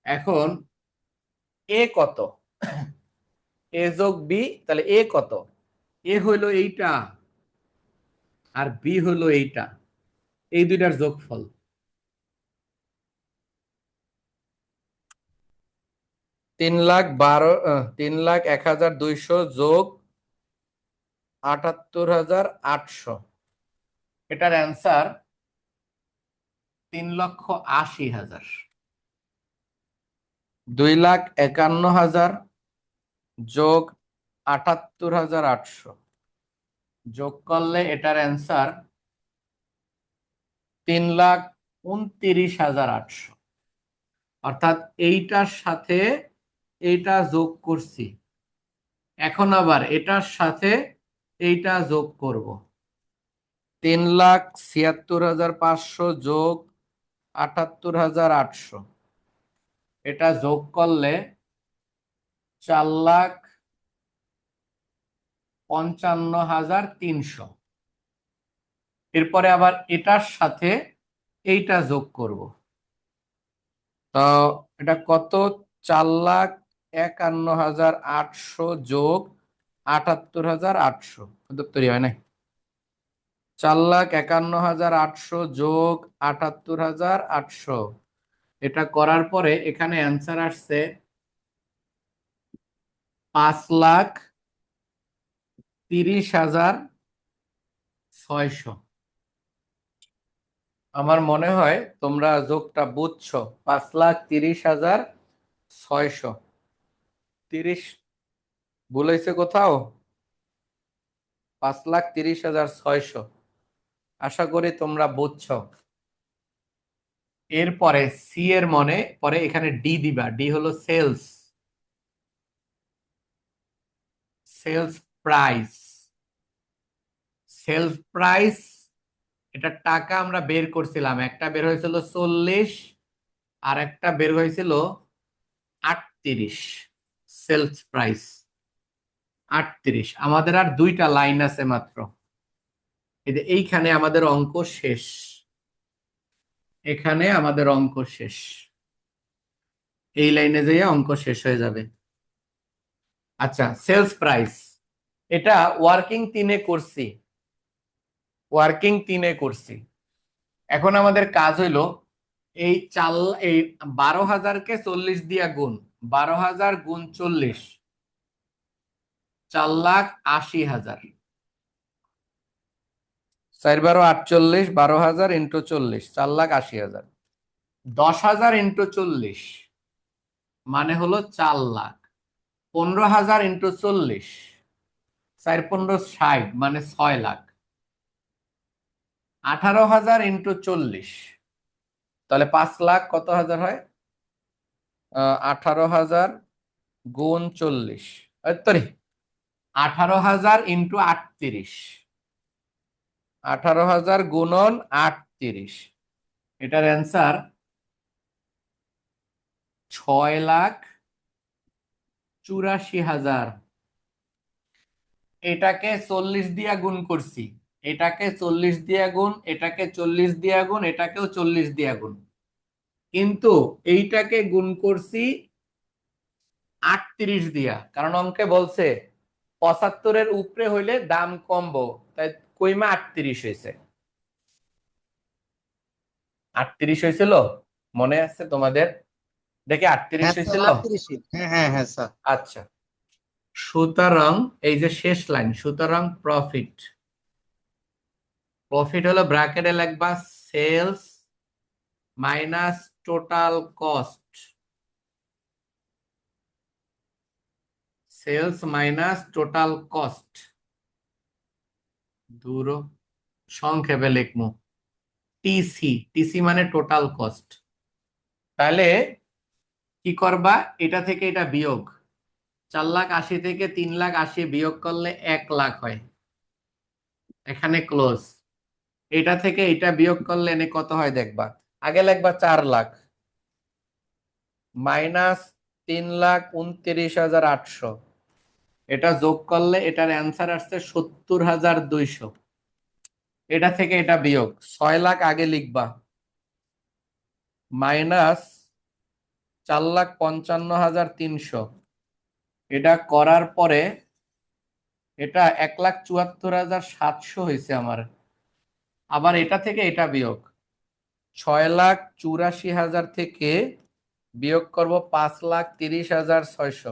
এখন এ কত? এ যোগ বি, তাহলে এ কত? এ হইলো এইটা, আর বি হইলো এইটা, এই দুইটার যোগফল। 3,01,200 যোগ 78,800, এটার অ্যান্সার 3,80,000। 2,51,000 যোগ 78,800 যোগ করলে এটার অ্যান্সার 3,29,800। অর্থাৎ এইটার সাথে এইটা যোগ করছি, এখন আবার এটার সাথে এইটা যোগ করব। 3,76,500 যোগ 78,800, এটা যোগ করলে 4,55,300। এরপরে আবার এটার সাথে এইটা যোগ করব, তো এটা কত? 4,51,800 যোগ 78,800, তৈরি হয় নাই। 4,51,800 যোগ 78,800, এটা করার পরে এখানে অ্যান্সার আসছে 5,30,600। আমার মনে হয় তোমরা যোগটা বুঝছো। 5,30,600। 30 ভুল হয়েছে কোথাও? 5,30,600। আশা করি তোমরা বুঝছো। এরপরে সি এর মনে পরে এখানে ডি দিবা। ডি হলো sales, sales price. Sales price, এটা টাকা আমরা বের করছিলাম, একটা বের হয়েছিল 40 আর একটা বের হয়েছিল 38। Sales price 38। আমাদের আর দুইটা লাইন আছে মাত্র। এই যে এইখানে আমাদের অঙ্ক শেষ, এখানে আমাদের অঙ্ক শেষ, এই লাইনে যেয়ে অঙ্ক শেষ হয়ে যাবে। আচ্ছা, সেলস প্রাইস এটা ওয়ার্কিং 3-এ করছি, ওয়ার্কিং 3-এ করছি। এখন আমাদের কাজ হইলো এই এই 12,000-কে 40 দিয়া গুণ, 12,000 গুণ 40, 4,80,000। 4-12-48, 12,000 ইন্টু 40, 4,80,000। 10,000 ইন্টু 40 মানে হলো 4 লাখ। 15,000 ইন্টু 40, 4-15-60 মানে 6 লাখ। 18,000 ইন্টু 40, তাহলে 5 লাখ কত হাজার হয়? 18,000 গুণ 40, সরি 18,000 ইন্টু 38, 18,000 গুণন 38, এটার অ্যান্সার 6,84,000। এটাকে 40 দিয়া গুণ করছি, এটাকে 40 দিয়া গুণ, এটাকে 40 দিয়া গুণ, এটাকেও 40 দিয়া গুণ, কিন্তু এইটাকে গুণ করছি 38 দিয়া, কারণ অঙ্কে বলছে 75-এর উপরে হইলে দাম কমবো, তাই কইমা 38 হয়েছে। 38 হয়েছিল, মনে আছে তোমাদের? দেখে 38 হ্যাঁ স্যার, হয়েছিল। 38। হ্যাঁ হ্যাঁ হ্যাঁ স্যার। আচ্ছা, সুতরাং এই যে শেষ লাইন, সুতরাং প্রফিট, প্রফিট হলো ব্র্যাকেটে লিখবা sales minus total cost, sales minus total cost, দূর সংক্ষেপে লিখবো টিসি। টিসি মানে টোটাল কস্ট। তাহলে কি করবা? এটা থেকে এটা বিয়োগ, 4,80,000 থেকে 3,80,000 বিয়োগ করলে 1 লাখ হয়, এখানে ক্লোজ। এটা থেকে এটা বিয়োগ করলে এনে কত হয় দেখবা। আগে লিখবা 4 লাখ মাইনাস 3,29,800, এটা যোগ করলে এটার অ্যান্সার আসছে 70,200। এটা থেকে এটা বিয়োগ 6 লাখ আগে লিখবা, মাইনাস 4,55,300, এটা করার পরে এটা 1,74,700 হয়েছে আমার। আবার এটা থেকে এটা বিয়োগ 6,84,000 থেকে বিয়োগ করব 5,30,600,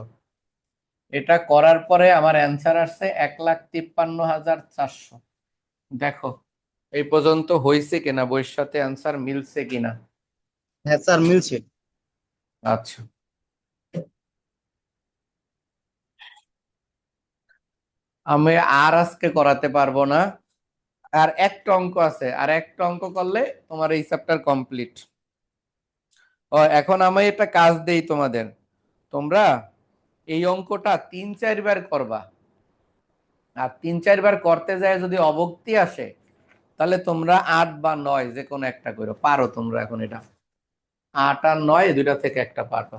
এটা করার পরে আমার অ্যান্সার আসছে 1,53,400। দেখো এই পর্যন্ত হয়েছে কিনা, বইয়ের সাথে অ্যান্সার মিলছে কিনা। হ্যাঁ স্যার, মিলছে। আচ্ছা, আমি আর আজকে করাতে পারবো না, আর একটা অঙ্ক আছে, আর একটা অঙ্ক করলে তোমার এই চ্যাপ্টার কমপ্লিট। ও এখন আমি একটা কাজ দেই তোমাদের, তোমরা এই অঙ্কটা 3-4 বার করবা, আর 3-4 বার করতে যায় যদি অবক্তি আসে তাহলে তোমরা 8 বা 9 যে কোনো একটা করো, পারো তোমরা এখন। এটা 8 আর 9 দুইটা থেকে একটা পারবা।